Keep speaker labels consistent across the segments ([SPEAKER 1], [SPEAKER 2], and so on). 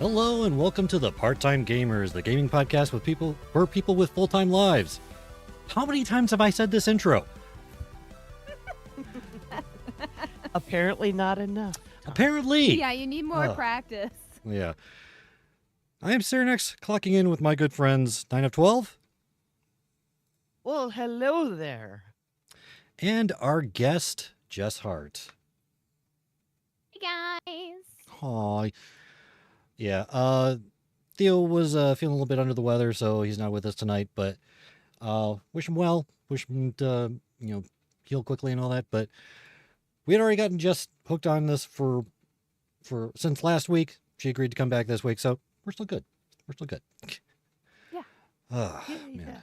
[SPEAKER 1] Hello and welcome to the Part-Time Gamers, the gaming podcast with people for people with full-time lives. How many times have I said this intro?
[SPEAKER 2] Apparently not enough.
[SPEAKER 1] Apparently.
[SPEAKER 3] Yeah, you need more practice.
[SPEAKER 1] Yeah. I am Cyrenex, clocking in with my good friends 9 of 12.
[SPEAKER 2] Well, hello there.
[SPEAKER 1] And our guest, Jess Hart.
[SPEAKER 3] Hey guys.
[SPEAKER 1] Aw. Yeah, Theo was feeling a little bit under the weather, so he's not with us tonight, but wish him well. Wish him to, heal quickly and all that, but we had already gotten Jess hooked on this for since last week. She agreed to come back this week, so we're still good. We're still good.
[SPEAKER 3] Yeah.
[SPEAKER 1] Oh, man.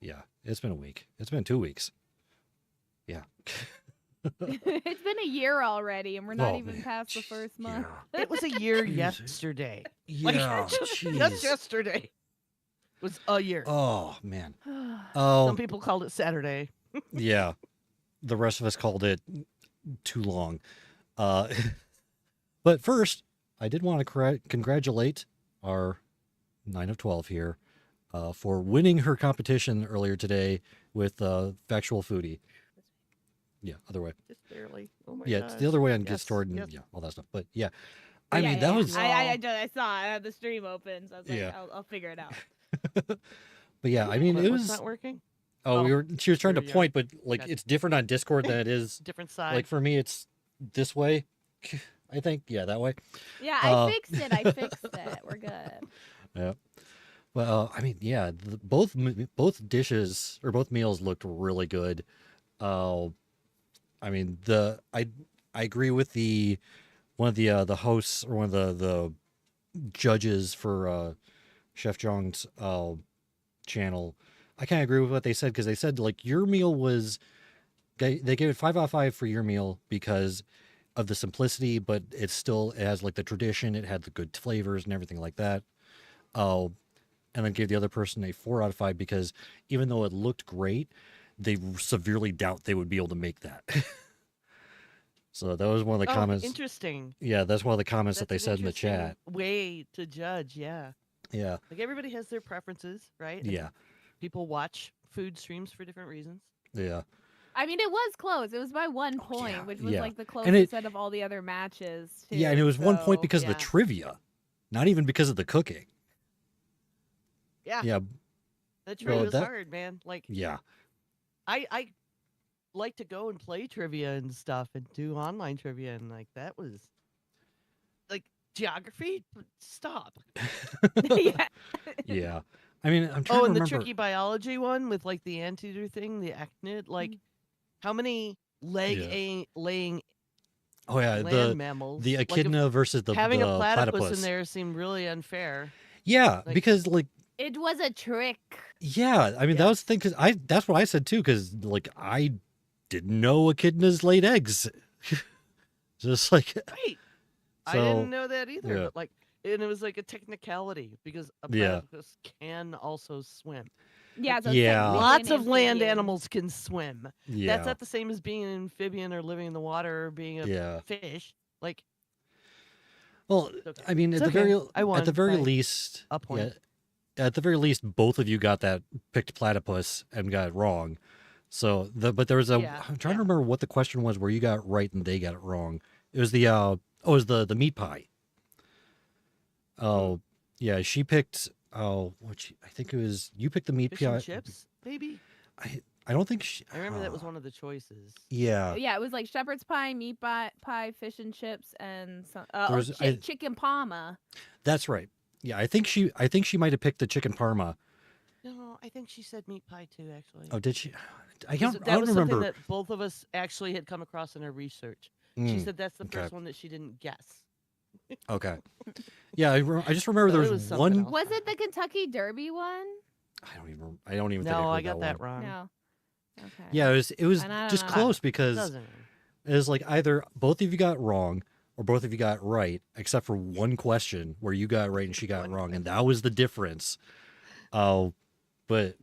[SPEAKER 1] Yeah, it's been a week. It's been 2 weeks. Yeah.
[SPEAKER 3] It's been a year already, and we're not even
[SPEAKER 1] man.
[SPEAKER 3] past the first month.
[SPEAKER 1] Yeah.
[SPEAKER 2] It was a year yesterday.
[SPEAKER 1] Yeah,
[SPEAKER 2] just
[SPEAKER 1] jeez.
[SPEAKER 2] yesterday was a year.
[SPEAKER 1] Oh, man.
[SPEAKER 2] Some
[SPEAKER 1] Oh,
[SPEAKER 2] people called it Saturday.
[SPEAKER 1] yeah. The rest of us called it too long. But first, I did want to congratulate our 9 of 12 here for winning her competition earlier today with Factual Foodie. Yeah, other way.
[SPEAKER 2] Just barely. Oh my
[SPEAKER 1] Yeah,
[SPEAKER 2] gosh.
[SPEAKER 1] it's the other way on Get
[SPEAKER 2] Yes,
[SPEAKER 1] Stored and
[SPEAKER 2] yes.
[SPEAKER 1] yeah, all that stuff. But yeah, I mean, that was...
[SPEAKER 3] I saw I had the stream open, so I was like,
[SPEAKER 1] Yeah.
[SPEAKER 3] I'll figure it out.
[SPEAKER 1] But yeah, I mean,
[SPEAKER 2] What,
[SPEAKER 1] it
[SPEAKER 2] what's
[SPEAKER 1] was...
[SPEAKER 2] not working?
[SPEAKER 1] Oh, she was trying to
[SPEAKER 2] there you
[SPEAKER 1] point, but like
[SPEAKER 2] Gotcha.
[SPEAKER 1] it's different on Discord than it is.
[SPEAKER 2] Different side.
[SPEAKER 1] Like for me, it's this way. I think, yeah, that way.
[SPEAKER 3] Yeah, I fixed it. We're good.
[SPEAKER 1] Yeah. Well, I mean, yeah, both dishes or both meals looked really good. I mean, I agree with one of the hosts or one of the judges for Chef Zhang's channel. I kind of agree with what they said because they said like your meal was they gave it 5 out of 5 for your meal because of the simplicity, but it has like the tradition. It had the good flavors and everything like that. And then gave the other person a 4 out of 5 because even though it looked great, they severely doubt they would be able to make that. So that was one of the comments.
[SPEAKER 2] Interesting.
[SPEAKER 1] Yeah, that's one of the comments that they
[SPEAKER 2] That's an
[SPEAKER 1] said in the chat.
[SPEAKER 2] interesting way to judge, yeah.
[SPEAKER 1] Yeah.
[SPEAKER 2] Like everybody has their preferences, right? And
[SPEAKER 1] Yeah.
[SPEAKER 2] people watch food streams for different reasons.
[SPEAKER 1] Yeah.
[SPEAKER 3] I mean, it was close. It was by 1
[SPEAKER 1] Oh,
[SPEAKER 3] point,
[SPEAKER 1] yeah,
[SPEAKER 3] which was
[SPEAKER 1] yeah.
[SPEAKER 3] like the
[SPEAKER 1] And
[SPEAKER 3] closest out of all the other matches. Too,
[SPEAKER 1] Yeah, and it was 1 point
[SPEAKER 3] so,
[SPEAKER 1] because of the trivia, not even because of the cooking.
[SPEAKER 2] Yeah.
[SPEAKER 1] Yeah.
[SPEAKER 2] The trivia was
[SPEAKER 1] that-
[SPEAKER 2] hard, man. Like
[SPEAKER 1] Yeah.
[SPEAKER 2] I like to go and play trivia and stuff and do online trivia and like that was like geography. Stop.
[SPEAKER 3] yeah.
[SPEAKER 1] Yeah. I mean, I'm trying
[SPEAKER 2] Oh,
[SPEAKER 1] to
[SPEAKER 2] and the
[SPEAKER 1] remember.
[SPEAKER 2] tricky biology one with like the anteater thing, the actinid. Like, how many laying
[SPEAKER 1] Oh yeah,
[SPEAKER 2] land mammals?
[SPEAKER 1] the
[SPEAKER 2] Like, if
[SPEAKER 1] echidna versus the
[SPEAKER 2] having a platypus
[SPEAKER 1] platypus
[SPEAKER 2] in there seemed really unfair.
[SPEAKER 1] Yeah,
[SPEAKER 2] like-
[SPEAKER 1] because like
[SPEAKER 3] It was a trick.
[SPEAKER 1] yeah, I mean that was the thing because that's what I said too because like I didn't know echidnas laid eggs. Just like
[SPEAKER 2] Right. I
[SPEAKER 1] So,
[SPEAKER 2] didn't know that either.
[SPEAKER 1] yeah.
[SPEAKER 2] But like, and it was like a technicality because a
[SPEAKER 1] Yeah.
[SPEAKER 2] platypus can also swim.
[SPEAKER 3] Yeah. So
[SPEAKER 1] Yeah.
[SPEAKER 3] technically
[SPEAKER 2] Lots
[SPEAKER 3] an
[SPEAKER 2] of land
[SPEAKER 3] amphibian.
[SPEAKER 2] animals can swim.
[SPEAKER 1] yeah,
[SPEAKER 2] That's not the same as being an amphibian or living in the water or being a
[SPEAKER 1] yeah.
[SPEAKER 2] fish. Like,
[SPEAKER 1] Well,
[SPEAKER 2] okay.
[SPEAKER 1] I mean,
[SPEAKER 2] It's
[SPEAKER 1] at the
[SPEAKER 2] okay.
[SPEAKER 1] very
[SPEAKER 2] I won
[SPEAKER 1] at the very
[SPEAKER 2] by
[SPEAKER 1] least,
[SPEAKER 2] a point.
[SPEAKER 1] yeah, at the very least, both of you got picked platypus and got it wrong. So but there was
[SPEAKER 2] Yeah,
[SPEAKER 1] I'm trying to
[SPEAKER 2] yeah.
[SPEAKER 1] remember what the question was where you got it right and they got it wrong. It was it was the meat pie. Oh, yeah, she picked I think it was you picked the meat
[SPEAKER 2] Fish
[SPEAKER 1] pie.
[SPEAKER 2] and chips, maybe.
[SPEAKER 1] I don't think she.
[SPEAKER 2] I remember that was one of the choices.
[SPEAKER 1] Yeah,
[SPEAKER 3] Yeah, it was like shepherd's pie, meat pie, fish and chips, and some
[SPEAKER 1] There was- I-
[SPEAKER 3] chicken parma.
[SPEAKER 1] that's right. Yeah, I think she might have picked the chicken parma.
[SPEAKER 2] No, I think she said meat pie too. Actually,
[SPEAKER 1] Oh, did she? I
[SPEAKER 2] 'Cause
[SPEAKER 1] don't.
[SPEAKER 2] that
[SPEAKER 1] I
[SPEAKER 2] was
[SPEAKER 1] don't
[SPEAKER 2] something
[SPEAKER 1] remember.
[SPEAKER 2] that both of us actually had come across in our research. She
[SPEAKER 1] Mm,
[SPEAKER 2] said that's the
[SPEAKER 1] okay.
[SPEAKER 2] first one that she didn't guess.
[SPEAKER 1] Okay. Yeah, I just remember
[SPEAKER 2] So
[SPEAKER 1] there
[SPEAKER 2] it
[SPEAKER 1] was
[SPEAKER 2] was something
[SPEAKER 1] one.
[SPEAKER 2] else.
[SPEAKER 3] Was it the Kentucky Derby one?
[SPEAKER 1] I don't even think
[SPEAKER 2] No,
[SPEAKER 1] I
[SPEAKER 2] I
[SPEAKER 1] heard
[SPEAKER 2] got that
[SPEAKER 1] one.
[SPEAKER 2] wrong.
[SPEAKER 3] No. Okay.
[SPEAKER 1] Yeah, it was
[SPEAKER 3] And I don't
[SPEAKER 1] just
[SPEAKER 3] know.
[SPEAKER 1] close because
[SPEAKER 2] Doesn't matter.
[SPEAKER 1] it was like either both of you got wrong or both of you got right, except for one question where you got right and she got wrong, and that was the difference. But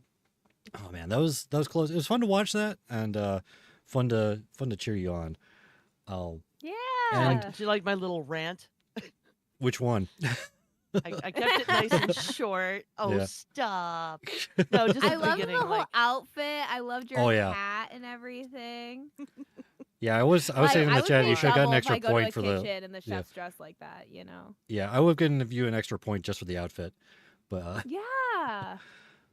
[SPEAKER 1] oh man, that was close. It was fun to watch that and fun to cheer you on.
[SPEAKER 3] Yeah.
[SPEAKER 1] And-
[SPEAKER 2] Did you like my little rant?
[SPEAKER 1] Which one?
[SPEAKER 2] I kept it nice and short. Oh,
[SPEAKER 1] Yeah.
[SPEAKER 2] stop. No, just
[SPEAKER 3] I
[SPEAKER 2] at the
[SPEAKER 3] loved
[SPEAKER 2] beginning,
[SPEAKER 3] the whole
[SPEAKER 2] like,
[SPEAKER 3] outfit. I loved your
[SPEAKER 1] Oh, yeah.
[SPEAKER 3] hat and everything.
[SPEAKER 1] Yeah, I was
[SPEAKER 3] Like,
[SPEAKER 1] saying in
[SPEAKER 3] I
[SPEAKER 1] the
[SPEAKER 3] would
[SPEAKER 1] chat you
[SPEAKER 3] pay
[SPEAKER 1] should have got an
[SPEAKER 3] double if
[SPEAKER 1] extra
[SPEAKER 3] I go to a
[SPEAKER 1] point for the
[SPEAKER 3] kitchen and the
[SPEAKER 1] yeah.
[SPEAKER 3] chef's dressed like that, you know?
[SPEAKER 1] Yeah, I would have given you an extra point just for the outfit. But
[SPEAKER 3] Yeah.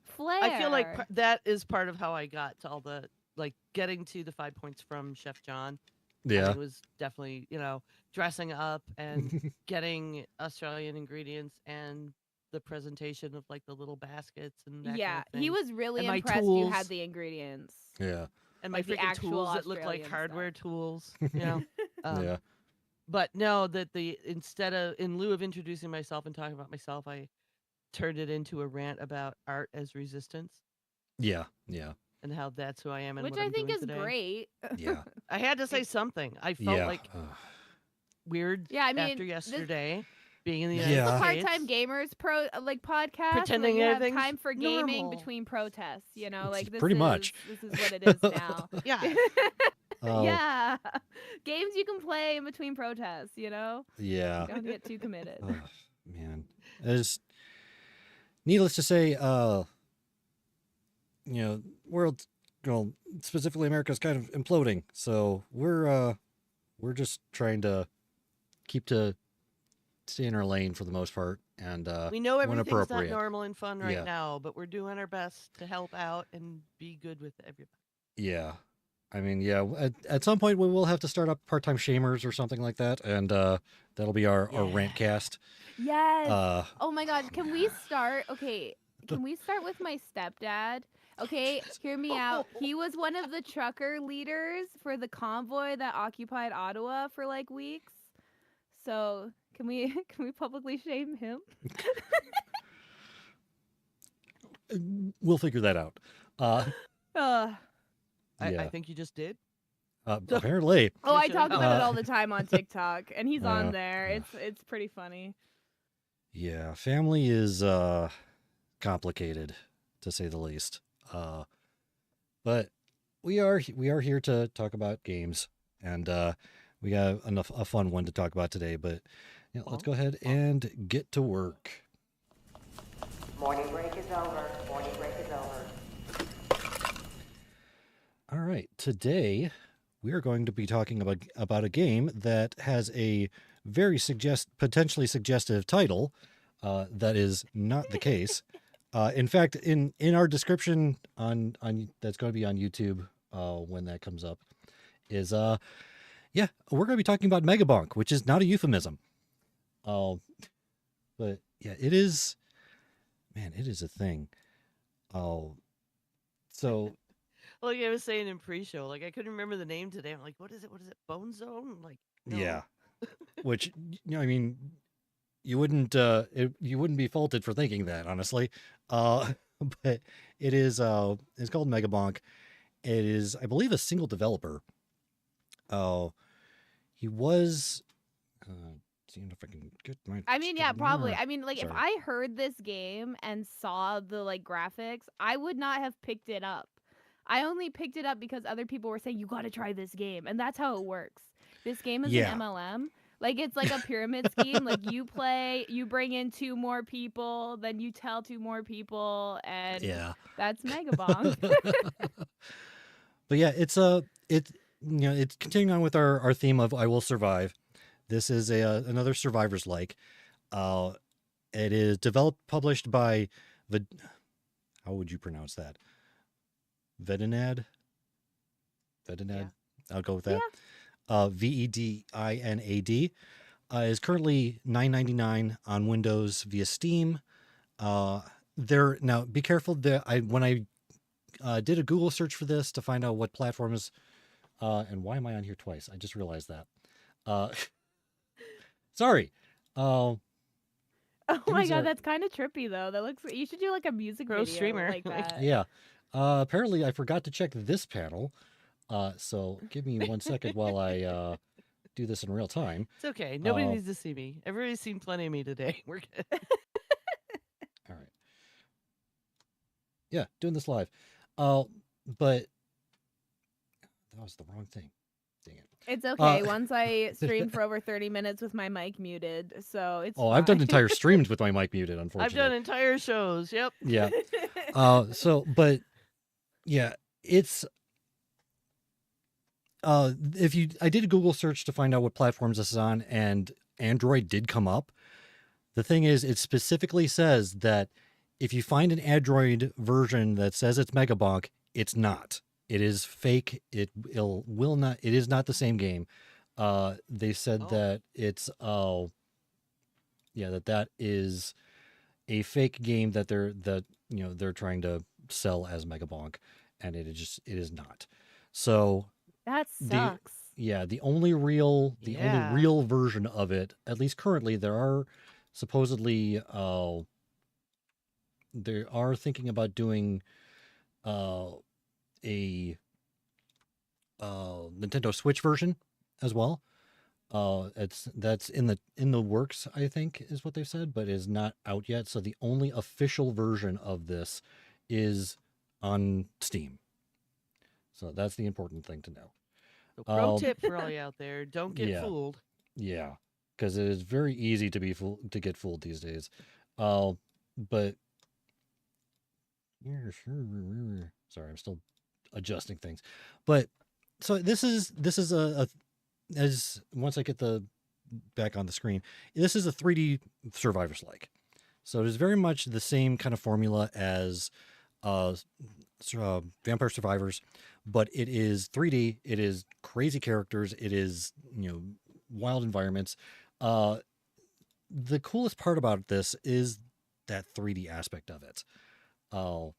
[SPEAKER 3] Flair.
[SPEAKER 2] I feel like that is part of how I got to all the, like, getting to the 5 points from Chef John. I
[SPEAKER 1] yeah.
[SPEAKER 2] think it was definitely, dressing up and getting Australian ingredients and the presentation of like the little baskets and that kind
[SPEAKER 3] Yeah,
[SPEAKER 2] of thing.
[SPEAKER 3] he was really
[SPEAKER 2] And my
[SPEAKER 3] impressed you had
[SPEAKER 2] tools.
[SPEAKER 3] the ingredients.
[SPEAKER 1] Yeah.
[SPEAKER 2] And my
[SPEAKER 3] Like the
[SPEAKER 2] freaking
[SPEAKER 3] actual
[SPEAKER 2] tools that look like
[SPEAKER 3] Australian
[SPEAKER 2] hardware
[SPEAKER 3] stuff.
[SPEAKER 2] tools, you know.
[SPEAKER 1] Yeah.
[SPEAKER 2] But no, that in lieu of introducing myself and talking about myself, I turned it into a rant about art as resistance
[SPEAKER 1] Yeah. Yeah.
[SPEAKER 2] and how that's who I am and
[SPEAKER 3] Which
[SPEAKER 2] what
[SPEAKER 3] I
[SPEAKER 2] I'm
[SPEAKER 3] think
[SPEAKER 2] doing
[SPEAKER 3] is
[SPEAKER 2] today.
[SPEAKER 3] great.
[SPEAKER 1] Yeah.
[SPEAKER 2] I had to say something. I felt
[SPEAKER 1] Yeah.
[SPEAKER 2] like weird
[SPEAKER 3] Yeah, I mean,
[SPEAKER 2] after
[SPEAKER 3] this
[SPEAKER 2] yesterday being in the
[SPEAKER 3] is
[SPEAKER 2] United
[SPEAKER 3] the
[SPEAKER 1] Yeah.
[SPEAKER 2] States.
[SPEAKER 3] part-time gamers podcast.
[SPEAKER 2] Pretending
[SPEAKER 3] so that you have
[SPEAKER 2] everything's
[SPEAKER 3] time for gaming
[SPEAKER 2] normal.
[SPEAKER 3] between protests. You know, like
[SPEAKER 1] Pretty much.
[SPEAKER 3] this is what it is now.
[SPEAKER 2] Yeah.
[SPEAKER 1] Oh,
[SPEAKER 3] Yeah, games you can play in between protests. You know,
[SPEAKER 1] yeah.
[SPEAKER 3] you don't have to get too committed.
[SPEAKER 1] Oh, man. As needless to say, world, well, specifically America's kind of imploding. So we're just trying to stay in our lane for the most part, and
[SPEAKER 2] We know
[SPEAKER 1] when
[SPEAKER 2] everything's not
[SPEAKER 1] appropriate.
[SPEAKER 2] normal and fun right
[SPEAKER 1] Yeah.
[SPEAKER 2] now, but we're doing our best to help out and be good with everybody.
[SPEAKER 1] Yeah. I mean, yeah, at some point we will have to start up part-time shamers or something like that, and that'll be our rant cast.
[SPEAKER 3] Yes.
[SPEAKER 1] Uh,
[SPEAKER 3] Oh my God. Can we start? Okay. Can we start with my stepdad? Okay, hear me out. He was one of the trucker leaders for the convoy that occupied Ottawa for like weeks. So can we publicly shame him?
[SPEAKER 1] we'll figure that out.
[SPEAKER 3] Uh,
[SPEAKER 1] Yeah.
[SPEAKER 2] I think you just did.
[SPEAKER 1] Apparently.
[SPEAKER 3] oh, I
[SPEAKER 2] Should
[SPEAKER 3] talk
[SPEAKER 2] have.
[SPEAKER 3] about it all the time on TikTok, and he's on
[SPEAKER 1] Yeah.
[SPEAKER 3] there. It's pretty funny.
[SPEAKER 1] Yeah, family is complicated, to say the least. But we are here to talk about games, and we got a fun one to talk about today. But let's go ahead and get to work.
[SPEAKER 4] Morning break is over. Morning break is over.
[SPEAKER 1] All right, today we are going to be talking about a game that has a very potentially suggestive title. That is not the case. In fact, in our description on that's going to be on YouTube when that comes up, is we're going to be talking about Mega Bonk, which is not a euphemism. But yeah, it is. Man, it is a thing. So.
[SPEAKER 2] Like I was saying in pre-show, like I couldn't remember the name today. I'm like, what is it? What is it? Bone Zone? I'm like, no.
[SPEAKER 1] Yeah. Which, I mean, you wouldn't be faulted for thinking that, honestly. But it is it's called Mega Bonk. It is, I believe, a single developer. He was seeing if I can get my
[SPEAKER 3] I mean, yeah, probably. I mean, like,
[SPEAKER 1] Sorry.
[SPEAKER 3] if I heard this game and saw the, like, graphics, I would not have picked it up. I only picked it up because other people were saying, you gotta try this game. And that's how it works. This game is
[SPEAKER 1] Yeah.
[SPEAKER 3] an MLM. Like, it's like a pyramid scheme. Like, you play, you bring in 2 more people, then you tell 2 more people, and
[SPEAKER 1] Yeah.
[SPEAKER 3] that's Mega Bonk.
[SPEAKER 1] But yeah, it's continuing on with our theme of I Will Survive. This is another Survivors like. It is published by how would you pronounce that? Vedinad?
[SPEAKER 2] Yeah.
[SPEAKER 1] I'll go with that. VEDINAD. Is currently $9.99 on Windows via Steam. Now be careful. When I did a Google search for this to find out what platforms, and why am I on here twice? I just realized that. Sorry.
[SPEAKER 3] Oh my
[SPEAKER 1] These
[SPEAKER 3] God,
[SPEAKER 1] are-
[SPEAKER 3] that's kind of trippy, though. That looks, you should do, like, a music
[SPEAKER 2] Pro
[SPEAKER 3] video
[SPEAKER 2] streamer.
[SPEAKER 3] like that.
[SPEAKER 1] Yeah. Apparently I forgot to check this panel. So give me 1 second while I do this in real time.
[SPEAKER 2] It's okay. Nobody
[SPEAKER 1] Oh.
[SPEAKER 2] needs to see me. Everybody's seen plenty of me today. We're good.
[SPEAKER 1] All right. Yeah, doing this live. But that was the wrong thing. Dang it.
[SPEAKER 3] It's okay.
[SPEAKER 1] Uh,
[SPEAKER 3] Once I streamed for over 30 minutes with my mic muted, so it's
[SPEAKER 1] Oh, I've done
[SPEAKER 3] fine.
[SPEAKER 1] entire streams with my mic muted,
[SPEAKER 2] I've
[SPEAKER 1] unfortunately.
[SPEAKER 2] done entire shows. Yep.
[SPEAKER 1] Yeah. But yeah, it's I did a Google search to find out what platforms this is on, and Android did come up. The thing is, it specifically says that if you find an Android version that says it's Megabonk, it's not. It is fake. Will not. It is not the same game. They said
[SPEAKER 2] Oh.
[SPEAKER 1] that it's that is a fake game that they're trying to sell as Megabonk, and it is not. So
[SPEAKER 3] That
[SPEAKER 1] the
[SPEAKER 3] sucks.
[SPEAKER 1] the only real
[SPEAKER 2] Yeah.
[SPEAKER 1] version of it, at least currently, there are supposedly they are thinking about doing a Nintendo Switch version as well. That's in the works, I think, is what they've said, but is not out yet. So the only official version of this is on Steam. So that's the important thing to know.
[SPEAKER 2] So pro
[SPEAKER 1] Um,
[SPEAKER 2] tip for all you out there: don't get
[SPEAKER 1] yeah.
[SPEAKER 2] fooled.
[SPEAKER 1] Yeah, because it is very easy to to get fooled these days. But sorry, I'm still adjusting things. But so this is a as once I get the back on the screen, this is a 3D Survivors like. So it is very much the same kind of formula as Vampire Survivors, but it is 3D. It is crazy characters. It is wild environments. The coolest part about this is that 3D aspect of it. I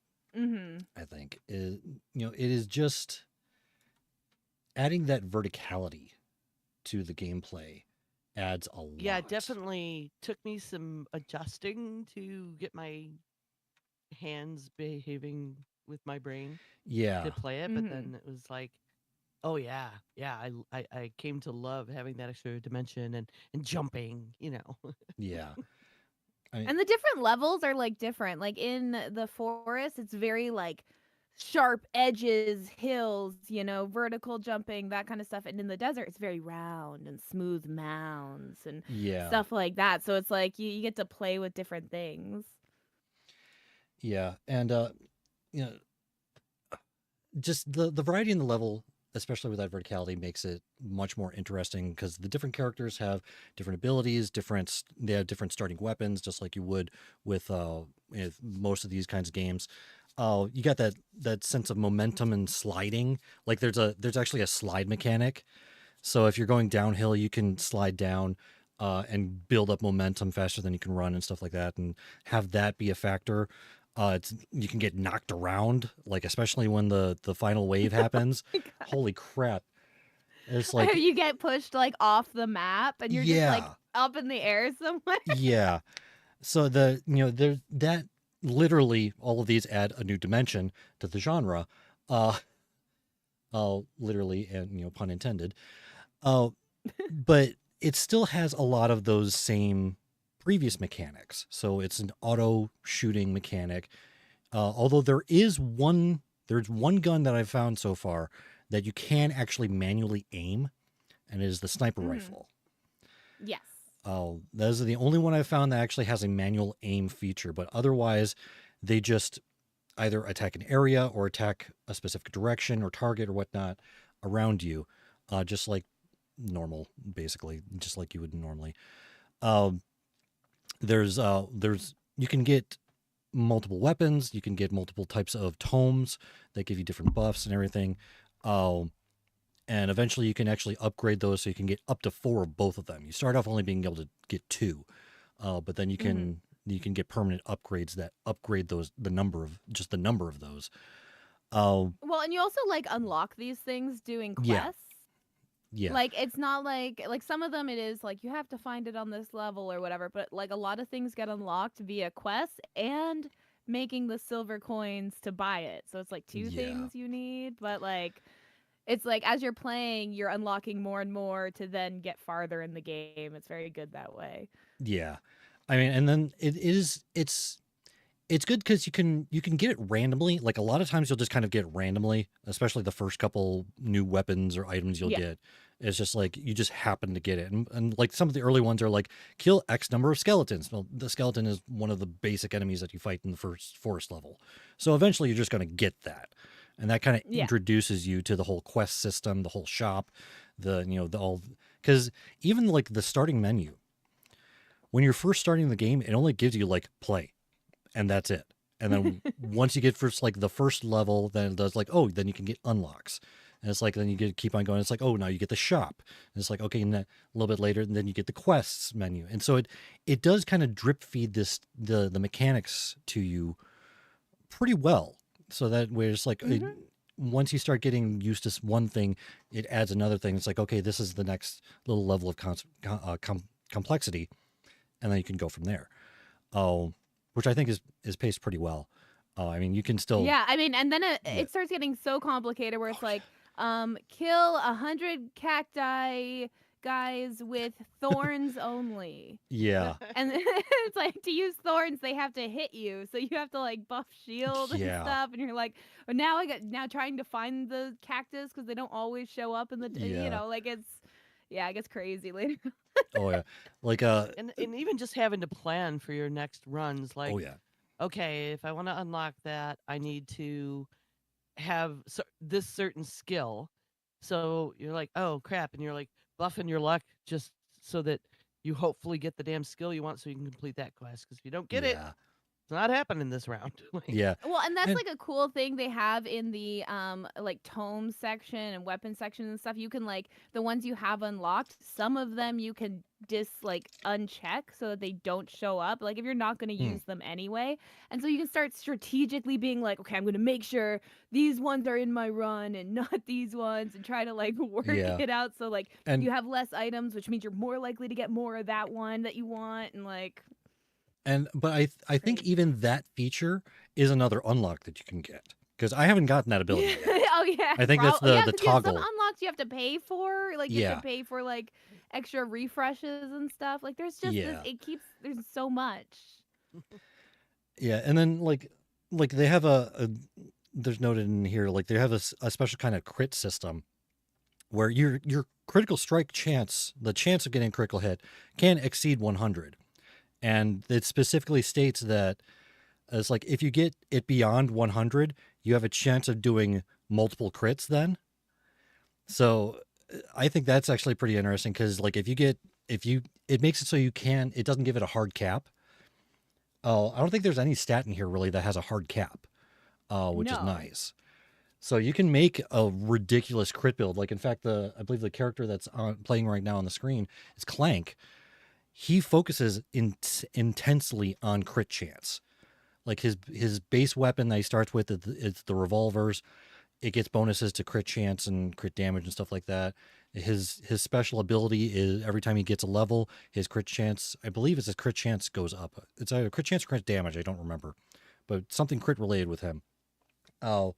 [SPEAKER 1] think is it is just adding that verticality to the gameplay adds a lot.
[SPEAKER 2] Yeah, it definitely took me some adjusting to get my hands behaving with my brain
[SPEAKER 1] Yeah,
[SPEAKER 2] to play it, but then it was like, oh yeah, I came to love having that extra dimension and jumping,
[SPEAKER 1] yeah. I mean,
[SPEAKER 3] And the different levels are like different. Like in the forest, it's very like sharp edges, hills, vertical jumping, that kind of stuff. And in the desert, it's very round and smooth mounds and
[SPEAKER 1] yeah,
[SPEAKER 3] stuff like that. So it's like you get to play with different things.
[SPEAKER 1] yeah, and you know, just the variety in the level, especially with that verticality, makes it much more interesting because the different characters have different abilities, they have different starting weapons, just like you would with most of these kinds of games. You got that sense of momentum and sliding. Like there's actually a slide mechanic. So if you're going downhill, you can slide down and build up momentum faster than you can run and stuff like that, and have that be a factor. You can get knocked around, like especially when the final wave happens. Holy crap! It's like
[SPEAKER 3] You get pushed like off the map and you're just like
[SPEAKER 1] yeah,
[SPEAKER 3] up in the air somewhere.
[SPEAKER 1] yeah. So there's that literally all of these add a new dimension to the genre. Uh, Literally and pun intended. But it still has a lot of those same previous mechanics. So it's an auto shooting mechanic. Although there's one gun that I've found so far that you can actually manually aim, and it is the sniper rifle.
[SPEAKER 3] Yes.
[SPEAKER 1] Those are the only one I've found that actually has a manual aim feature. But otherwise, they just either attack an area or attack a specific direction or target or whatnot around you, just like normal, basically, just like you would normally. There's you can get multiple weapons, you can get multiple types of tomes that give you different buffs and everything. And eventually you can actually upgrade those so you can get up to 4 of both of them. You start off only being able to get 2, but then you can get permanent upgrades that upgrade the number of those.
[SPEAKER 3] Well, and you also like unlock these things doing quests.
[SPEAKER 1] Yeah. Yeah.
[SPEAKER 3] Like it's not like some of them it is like you have to find it on this level or whatever, but like a lot of things get unlocked via quests and making the silver coins to buy it. So it's like 2 things you need, but like it's like as you're playing, you're unlocking more and more to then get farther in the game. It's very good that way.
[SPEAKER 1] Yeah. I mean, and then It's good because you can get it randomly. Like a lot of times you'll just kind of get randomly, especially the first couple new weapons or items you'll
[SPEAKER 3] Yeah.
[SPEAKER 1] get. It's just like you just happen to get it. And like some of the early ones are like kill X number of skeletons. Well, the skeleton is one of the basic enemies that you fight in the first forest level. So eventually you're just going to get that. And that kind of
[SPEAKER 3] Yeah.
[SPEAKER 1] introduces you to the whole quest system, the whole shop, the all, because even like the starting menu, when you're first starting the game, it only gives you like play, and that's it. And then once you get first like the first level, then it does like, oh, then you can get unlocks. And it's like then you get keep on going. It's like, oh, now you get the shop. And it's like, okay, and then a little bit later, and then you get the quests menu. And so it does kind of drip feed the mechanics to you pretty well. So that way it's like once you start getting used to one thing, it adds another thing. It's like, okay, this is the next little level of complexity, and then you can go from there. Oh, which I think is paced pretty well. I mean, you can still
[SPEAKER 3] Yeah, I mean, and then
[SPEAKER 1] Yeah.
[SPEAKER 3] it starts getting so complicated where it's like, kill 100 cacti guys with thorns only.
[SPEAKER 1] yeah.
[SPEAKER 3] And it's like to use thorns, they have to hit you, so you have to like buff shield and
[SPEAKER 1] Yeah.
[SPEAKER 3] stuff. And you're like, oh, now trying to find the cactus because they don't always show up in the
[SPEAKER 1] Yeah.
[SPEAKER 3] you know, like it gets crazy later.
[SPEAKER 1] Oh yeah. Like
[SPEAKER 2] And even just having to plan for your next runs, like,
[SPEAKER 1] oh yeah.
[SPEAKER 2] okay, if I want to unlock that, I need to have this certain skill. So you're like, oh crap, and you're like buffing your luck just so that you hopefully get the damn skill you want, so you can complete that quest. Because if you don't get it,
[SPEAKER 1] Yeah.
[SPEAKER 2] it's not happening this round. Like,
[SPEAKER 1] Yeah.
[SPEAKER 3] Well, and that's
[SPEAKER 1] And-
[SPEAKER 3] like a cool thing they have in the like tome section and weapon section and stuff. You can like the ones you have unlocked, some of them you can uncheck so that they don't show up. Like if you're not going to
[SPEAKER 1] Hmm.
[SPEAKER 3] use them anyway. And so you can start strategically being like, okay, I'm going to make sure these ones are in my run and not these ones, and try to like work
[SPEAKER 1] Yeah.
[SPEAKER 3] it out so like
[SPEAKER 1] And
[SPEAKER 3] you have less items, which means you're more likely to get more of that one that you want, and like
[SPEAKER 1] but I think
[SPEAKER 3] Crazy.
[SPEAKER 1] even that feature is another unlock that you can get, because I haven't gotten that ability yet.
[SPEAKER 3] Oh yeah,
[SPEAKER 1] I think that's
[SPEAKER 3] yeah,
[SPEAKER 1] the
[SPEAKER 3] 'cause you have some
[SPEAKER 1] toggle.
[SPEAKER 3] unlocks you have to pay for. Like you have
[SPEAKER 1] Yeah.
[SPEAKER 3] to pay for like extra refreshes and stuff. Like there's just
[SPEAKER 1] Yeah.
[SPEAKER 3] there's so much.
[SPEAKER 1] Yeah, and then like they have there's noted in here like they have a special kind of crit system where your critical strike chance, the chance of getting a critical hit, can exceed 100. And it specifically states that it's like if you get it beyond 100, you have a chance of doing multiple crits then. So I think that's actually pretty interesting, because like it makes it so it doesn't give it a hard cap. Oh, I don't think there's any stat in here really that has a hard cap, which is
[SPEAKER 3] No.
[SPEAKER 1] nice. So you can make a ridiculous crit build. Like in fact, I believe the character that's playing right now on the screen is Clank. He focuses intensely on crit chance. Like his base weapon that he starts with is the revolvers. It gets bonuses to crit chance and crit damage and stuff like that. His special ability is every time he gets a level, his crit chance, I believe it's his crit chance goes up. It's either crit chance or crit damage, I don't remember, but something crit related with him. Oh,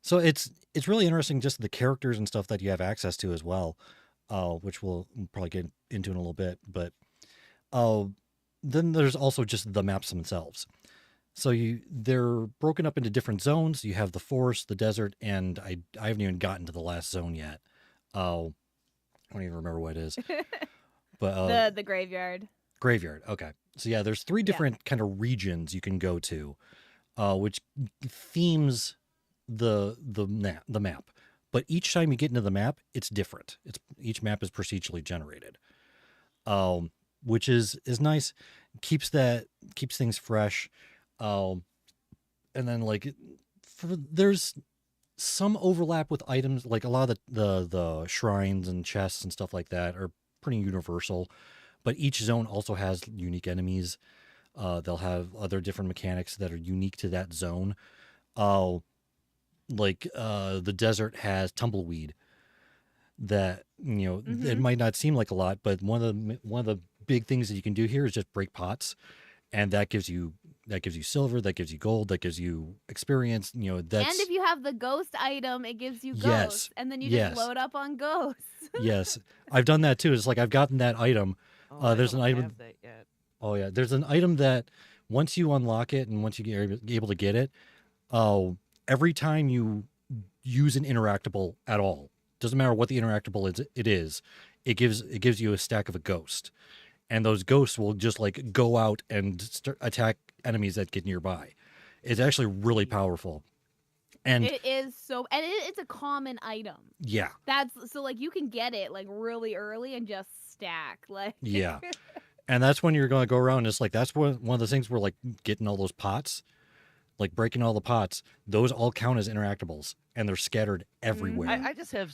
[SPEAKER 1] so it's really interesting, just the characters and stuff that you have access to as well, which we'll probably get into in a little bit. But then there's also just the maps themselves. So they're broken up into different zones. You have the forest, the desert, and I haven't even gotten to the last zone yet. I don't even remember what it is. But
[SPEAKER 3] The graveyard.
[SPEAKER 1] graveyard. Okay. So yeah, there's three different kind of regions you can go to, which themes the map. But each time you get into the map, it's different. Each map is procedurally generated, which is nice. Keeps things fresh. And then like there's some overlap with items, like a lot of the shrines and chests and stuff like that are pretty universal, but each zone also has unique enemies. They'll have other different mechanics that are unique to that zone. Like the desert has tumbleweed that, it might not seem like a lot, but one of the big things that you can do here is just break pots, and that gives you silver, that gives you gold, that gives you experience. That's
[SPEAKER 3] And if you have the ghost item, it gives you
[SPEAKER 1] Yes.
[SPEAKER 3] ghosts, and then you
[SPEAKER 1] Yes.
[SPEAKER 3] just load up on ghosts.
[SPEAKER 1] yes, I've done that too. It's like I've gotten that item.
[SPEAKER 2] oh, I
[SPEAKER 1] There's an
[SPEAKER 2] don't
[SPEAKER 1] item-
[SPEAKER 2] have that yet.
[SPEAKER 1] Oh yeah, there's an item that once you unlock it and once you get able to get it, uh, every time you use an interactable at all, doesn't matter what the interactable is, it gives you a stack of a ghost, and those ghosts will just like go out and attack enemies that get nearby. It's actually really powerful, and
[SPEAKER 3] It is so, and it's a common item.
[SPEAKER 1] yeah,
[SPEAKER 3] That's so like you can get it like really early and just stack like.
[SPEAKER 1] yeah. And that's when you're going to go around. And it's like that's one of the things where like getting all those pots, like breaking all the pots. Those all count as interactables, and they're scattered everywhere.
[SPEAKER 3] Mhm.
[SPEAKER 2] I just have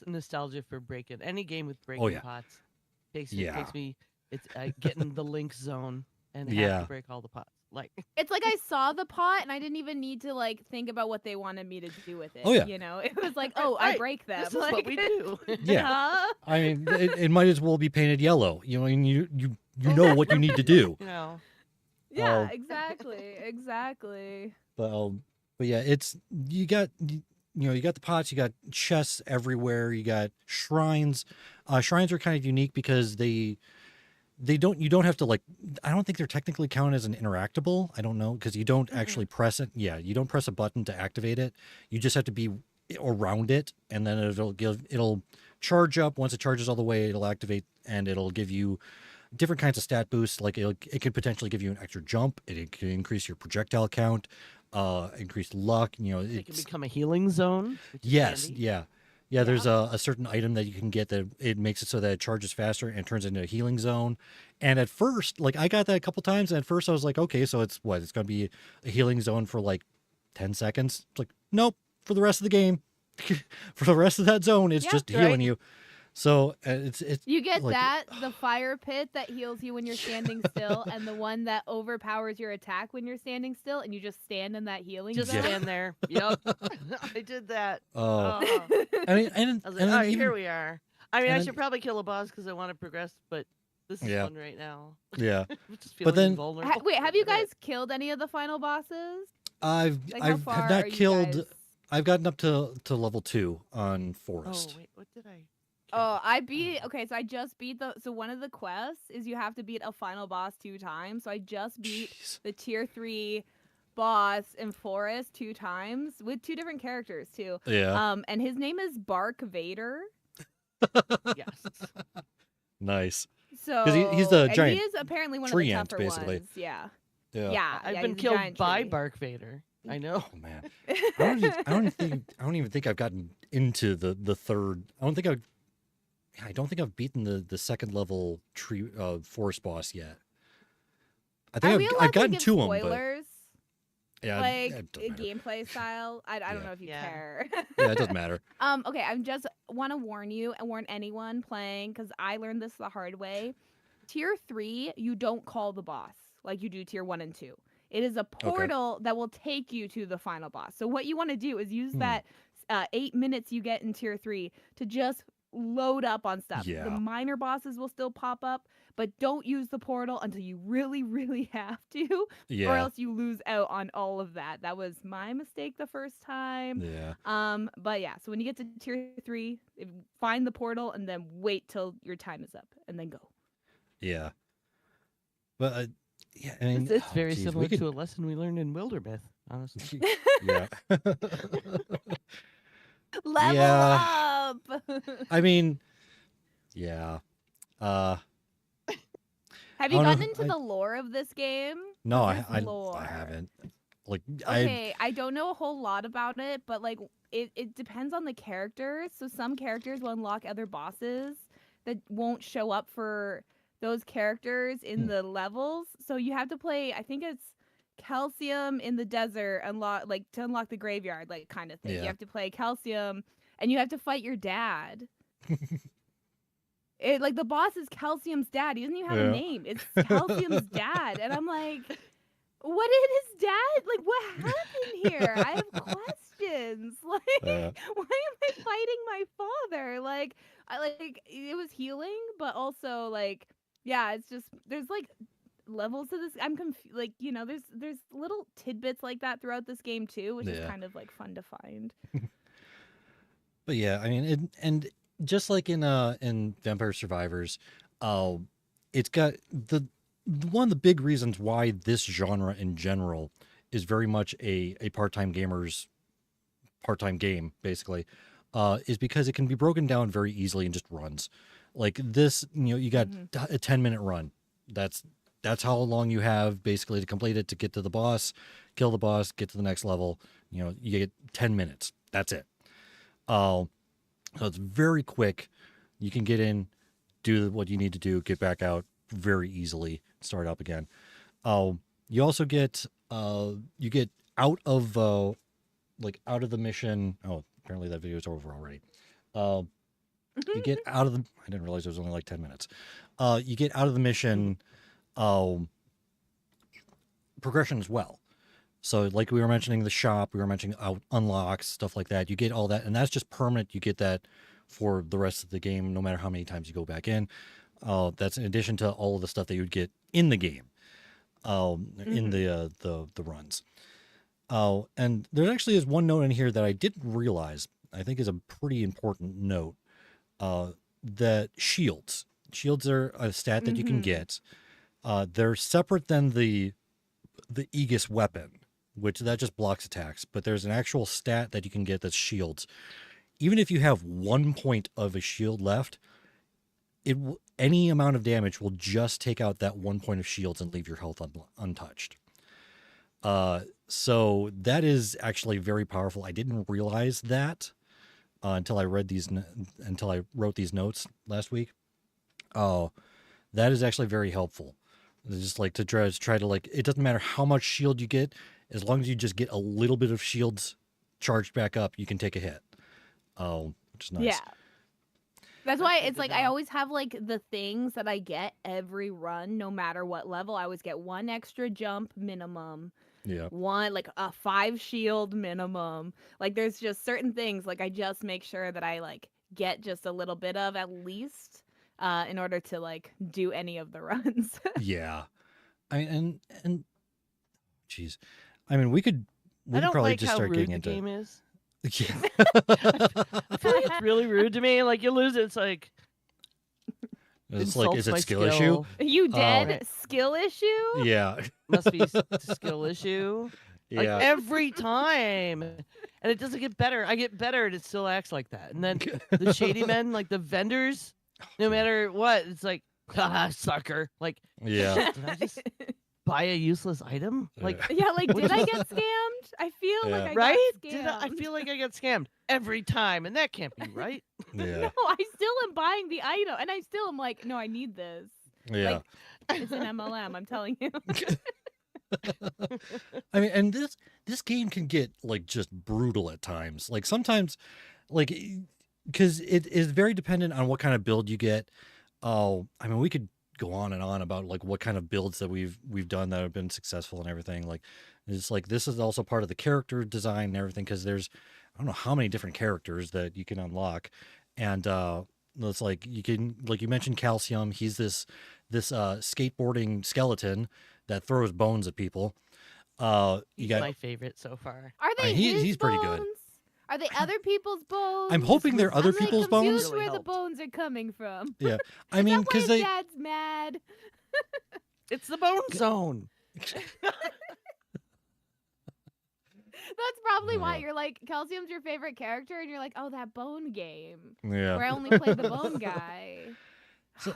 [SPEAKER 2] nostalgia for breaking any game with breaking
[SPEAKER 1] Oh, yeah.
[SPEAKER 2] pots. Takes
[SPEAKER 1] Yeah.
[SPEAKER 2] me. It's getting the link zone and have
[SPEAKER 1] Yeah.
[SPEAKER 2] to break all the pots. Like
[SPEAKER 3] It's like I saw the pot and I didn't even need to like think about what they wanted me to do with it.
[SPEAKER 1] Oh, yeah.
[SPEAKER 3] You know, it was like, oh, I
[SPEAKER 2] Right,
[SPEAKER 3] break them.
[SPEAKER 2] this is what
[SPEAKER 3] like,
[SPEAKER 2] we do.
[SPEAKER 1] Yeah.
[SPEAKER 3] huh?
[SPEAKER 1] I mean, it might as well be painted yellow. You know, and you know what you need to do.
[SPEAKER 2] You know.
[SPEAKER 3] Yeah,
[SPEAKER 1] Oh.
[SPEAKER 3] exactly.
[SPEAKER 1] But yeah, it's you got you got the pots, you got chests everywhere, you got shrines. Shrines are kind of unique because you don't have to like, I don't think they're technically counted as an interactable. I don't know, because you don't actually press it. Yeah, you don't press a button to activate it. You just have to be around it, and then it'll charge up. Once it charges all the way, it'll activate, and it'll give you different kinds of stat boosts. Like it could potentially give you an extra jump. It can increase your projectile count, increase luck. You know,
[SPEAKER 2] It can
[SPEAKER 1] it's
[SPEAKER 2] become a healing zone. Which is
[SPEAKER 1] yes,
[SPEAKER 2] handy.
[SPEAKER 1] yeah. There's a certain item that you can get that it makes it so that it charges faster and turns into a healing zone. And at first, like I got that a couple times, and at first I was like, okay, so it's what? It's gonna be a healing zone for like 10 seconds. It's like, nope, for the rest of the game. For the rest of that zone, it's
[SPEAKER 3] Yeah,
[SPEAKER 1] just
[SPEAKER 3] right.
[SPEAKER 1] healing you. So it's
[SPEAKER 3] You get
[SPEAKER 1] like,
[SPEAKER 3] that, the fire pit that heals you when you're standing still, and the one that overpowers your attack when you're standing still, and you just stand in that healing
[SPEAKER 2] Just
[SPEAKER 3] zone.
[SPEAKER 2] stand there. Yep. I did that.
[SPEAKER 1] Oh,
[SPEAKER 2] Oh.
[SPEAKER 1] I mean, and
[SPEAKER 2] I was like,
[SPEAKER 1] and
[SPEAKER 2] all
[SPEAKER 1] then
[SPEAKER 2] right,
[SPEAKER 1] even,
[SPEAKER 2] here we are. I mean,
[SPEAKER 1] and
[SPEAKER 2] I
[SPEAKER 1] then-
[SPEAKER 2] should probably kill a boss because I want to progress, but this is
[SPEAKER 1] Yeah.
[SPEAKER 2] fun right now.
[SPEAKER 1] yeah,
[SPEAKER 2] I'm just feeling
[SPEAKER 1] then-
[SPEAKER 2] invulnerable.
[SPEAKER 3] Wait, have you
[SPEAKER 2] Look at
[SPEAKER 3] guys killed any of the final bosses?
[SPEAKER 1] I've
[SPEAKER 3] Like, how
[SPEAKER 1] I've
[SPEAKER 3] far
[SPEAKER 1] have
[SPEAKER 3] are
[SPEAKER 1] not
[SPEAKER 3] you
[SPEAKER 1] killed.
[SPEAKER 3] guys?
[SPEAKER 1] I've gotten up to level 2 on
[SPEAKER 2] it. Oh
[SPEAKER 1] Forest.
[SPEAKER 2] wait, what did I?
[SPEAKER 3] Oh, I beat. Okay, so I just beat the. So one of the quests is you have to beat a final boss 2 times. So I just beat
[SPEAKER 1] Jeez.
[SPEAKER 3] the tier 3 boss in Forest 2 times with 2 different characters too.
[SPEAKER 1] Yeah,
[SPEAKER 3] And his name is Bark Vader.
[SPEAKER 2] Yes.
[SPEAKER 1] nice.
[SPEAKER 3] So
[SPEAKER 1] he's the
[SPEAKER 3] and
[SPEAKER 1] giant
[SPEAKER 3] he is apparently one of
[SPEAKER 1] tree
[SPEAKER 3] the
[SPEAKER 1] ant,
[SPEAKER 3] tougher
[SPEAKER 1] basically.
[SPEAKER 3] ones. Yeah.
[SPEAKER 1] Yeah.
[SPEAKER 3] Yeah.
[SPEAKER 2] I've
[SPEAKER 3] yeah,
[SPEAKER 2] been
[SPEAKER 3] he's a
[SPEAKER 2] killed
[SPEAKER 3] giant
[SPEAKER 2] by
[SPEAKER 3] tree.
[SPEAKER 2] Bark Vader. I know.
[SPEAKER 1] Oh man, I don't even think I've gotten into the third. I don't think I've beaten the second level tree forest boss yet. I
[SPEAKER 3] Are
[SPEAKER 1] think
[SPEAKER 3] we allowed
[SPEAKER 1] I've gotten
[SPEAKER 3] to give
[SPEAKER 1] to him, but
[SPEAKER 3] spoilers?
[SPEAKER 1] yeah,
[SPEAKER 3] Like
[SPEAKER 1] it doesn't matter.
[SPEAKER 3] gameplay style? I
[SPEAKER 1] Yeah.
[SPEAKER 3] don't know if you
[SPEAKER 2] Yeah.
[SPEAKER 3] care.
[SPEAKER 1] Yeah, it doesn't matter.
[SPEAKER 3] Okay, I just want to warn you and warn anyone playing because I learned this the hard way. Tier 3, you don't call the boss like you do tier 1 and 2. It is a portal that will take you to the final boss. So what you want to do is use that 8 minutes you get in tier 3 to just load up on stuff.
[SPEAKER 1] Yeah.
[SPEAKER 3] The minor bosses will still pop up, but don't use the portal until you really, really have to, or
[SPEAKER 1] Yeah,
[SPEAKER 3] else you lose out on all of that. That was my mistake the first time.
[SPEAKER 1] yeah,
[SPEAKER 3] But yeah, so when you get to tier 3, find the portal and then wait till your time is up and then go.
[SPEAKER 1] yeah. But yeah, I mean,
[SPEAKER 2] It's very
[SPEAKER 1] geez,
[SPEAKER 2] similar
[SPEAKER 1] we could,
[SPEAKER 2] to a lesson we learned in Wildermyth, honestly.
[SPEAKER 1] yeah.
[SPEAKER 3] Level
[SPEAKER 1] Yeah.
[SPEAKER 3] up.
[SPEAKER 1] I mean, yeah.
[SPEAKER 3] Have you
[SPEAKER 1] I don't
[SPEAKER 3] gotten
[SPEAKER 1] know,
[SPEAKER 3] into the lore of this game?
[SPEAKER 1] No,
[SPEAKER 3] There's
[SPEAKER 1] I
[SPEAKER 3] lore.
[SPEAKER 1] haven't. Like
[SPEAKER 3] Okay, I don't know a whole lot about it, but like it depends on the characters. So some characters will unlock other bosses that won't show up for those characters in the levels. So you have to play, I think it's Calcium in the desert to unlock the graveyard, like kind of thing.
[SPEAKER 1] Yeah.
[SPEAKER 3] You have to play Calcium and you have to fight your dad. Like the boss is Calcium's dad. He doesn't even have
[SPEAKER 1] Yeah.
[SPEAKER 3] a name. It's Calcium's dad. And I'm like, what did his dad like what happened here? I have questions. Like why am I fighting my father? Like it was healing, but also like yeah, it's just there's like levels to this. I'm confused. Like, you know, there's little tidbits like that throughout this game too, which is
[SPEAKER 1] Yeah.
[SPEAKER 3] kind of like fun to find.
[SPEAKER 1] But yeah, I mean, and just like in Vampire Survivors, it's got one of the big reasons why this genre in general is very much a part-time gamer's part-time game, basically, is because it can be broken down very easily and just runs. Like this, you got a 10-minute run. That's how long you have basically to complete it, to get to the boss, kill the boss, get to the next level. You get 10 minutes. That's it. So it's very quick. You can get in, do what you need to do, get back out very easily, start up again. You also get out of out of the mission. Oh, apparently that video is over already. You get out of the. I didn't realize it was only like 10 minutes. You get out of the mission progression as well. So like we were mentioning the shop, we were mentioning unlocks, stuff like that. You get all that, and that's just permanent. You get that for the rest of the game, no matter how many times you go back in. That's in addition to all of the stuff that you would get in the game, in the runs. And there actually is one note in here that I didn't realize. I think is a pretty important note. That shields are a stat that you can get. They're separate than the Aegis weapon, which that just blocks attacks. But there's an actual stat that you can get that's shields. Even if you have 1 point of a shield left, any amount of damage will just take out that 1 point of shields and leave your health untouched. So that is actually very powerful. I didn't realize that until I wrote these notes last week. That is actually very helpful. It's just like to try to it doesn't matter how much shield you get, as long as you just get a little bit of shields charged back up, you can take a hit. Which is nice.
[SPEAKER 3] Yeah. That's why it's like I always have like the things that I get every run, no matter what level. I always get 1 extra jump minimum.
[SPEAKER 1] Yeah.
[SPEAKER 3] 1 like a 5 shield minimum. Like there's just certain things like I just make sure that I like get just a little bit of at least in order to like do any of the runs.
[SPEAKER 1] Yeah. And geez. I mean, we could probably
[SPEAKER 2] like
[SPEAKER 1] just
[SPEAKER 2] how
[SPEAKER 1] start
[SPEAKER 2] rude
[SPEAKER 1] getting
[SPEAKER 2] the
[SPEAKER 1] into
[SPEAKER 2] game is.
[SPEAKER 1] Yeah.
[SPEAKER 2] I feel like it's really rude to me. Like you lose it, it's like
[SPEAKER 1] It's like, is
[SPEAKER 2] insults my
[SPEAKER 1] it skill issue?
[SPEAKER 3] You dead?
[SPEAKER 2] Right.
[SPEAKER 3] Skill issue?
[SPEAKER 1] Yeah.
[SPEAKER 2] must be skill issue. Like
[SPEAKER 1] Yeah.
[SPEAKER 2] every time. And it doesn't get better. I get better and it still acts like that. And then the shady men, like the vendors, no matter what, it's like, haha, sucker. Like,
[SPEAKER 1] Yeah.
[SPEAKER 2] did I just buy a useless item? Like,
[SPEAKER 3] Yeah, like did I get scammed? I feel like I
[SPEAKER 2] right?
[SPEAKER 3] got scammed.
[SPEAKER 2] I feel like I get scammed every time, and that can't be right.
[SPEAKER 1] Yeah.
[SPEAKER 3] No, I still am buying the item, and I still am like, no, I need this.
[SPEAKER 1] Yeah.
[SPEAKER 3] Like, it's an MLM, I'm telling you.
[SPEAKER 1] I mean, and this game can get like just brutal at times. Like sometimes, like, because it is very dependent on what kind of build you get. I mean, we could go on and on about like what kind of builds that we've done that have been successful and everything. Like, it's like this is also part of the character design and everything, because there's I don't know how many different characters that you can unlock, and it's like you can, like you mentioned, Calcium. He's this skateboarding skeleton that throws bones at people. You
[SPEAKER 2] He's
[SPEAKER 1] got
[SPEAKER 2] my favorite so far.
[SPEAKER 3] Are they
[SPEAKER 1] he's
[SPEAKER 3] his
[SPEAKER 1] pretty
[SPEAKER 3] bones?
[SPEAKER 1] good.
[SPEAKER 3] Are they other people's bones?
[SPEAKER 1] I'm hoping they're other
[SPEAKER 3] I'm, like,
[SPEAKER 1] people's
[SPEAKER 3] confused
[SPEAKER 1] bones.
[SPEAKER 2] Really
[SPEAKER 3] where the
[SPEAKER 2] helped.
[SPEAKER 3] bones are coming from.
[SPEAKER 1] Yeah, I
[SPEAKER 3] Is
[SPEAKER 1] mean,
[SPEAKER 3] that why
[SPEAKER 1] because
[SPEAKER 3] his
[SPEAKER 1] they
[SPEAKER 3] dad's mad?
[SPEAKER 2] It's the bone zone.
[SPEAKER 3] That's probably why
[SPEAKER 1] Yeah.
[SPEAKER 3] you're like, Calcium's your favorite character, and you're like, oh, that bone game.
[SPEAKER 1] yeah.
[SPEAKER 3] Where I only play the bone guy.
[SPEAKER 1] So,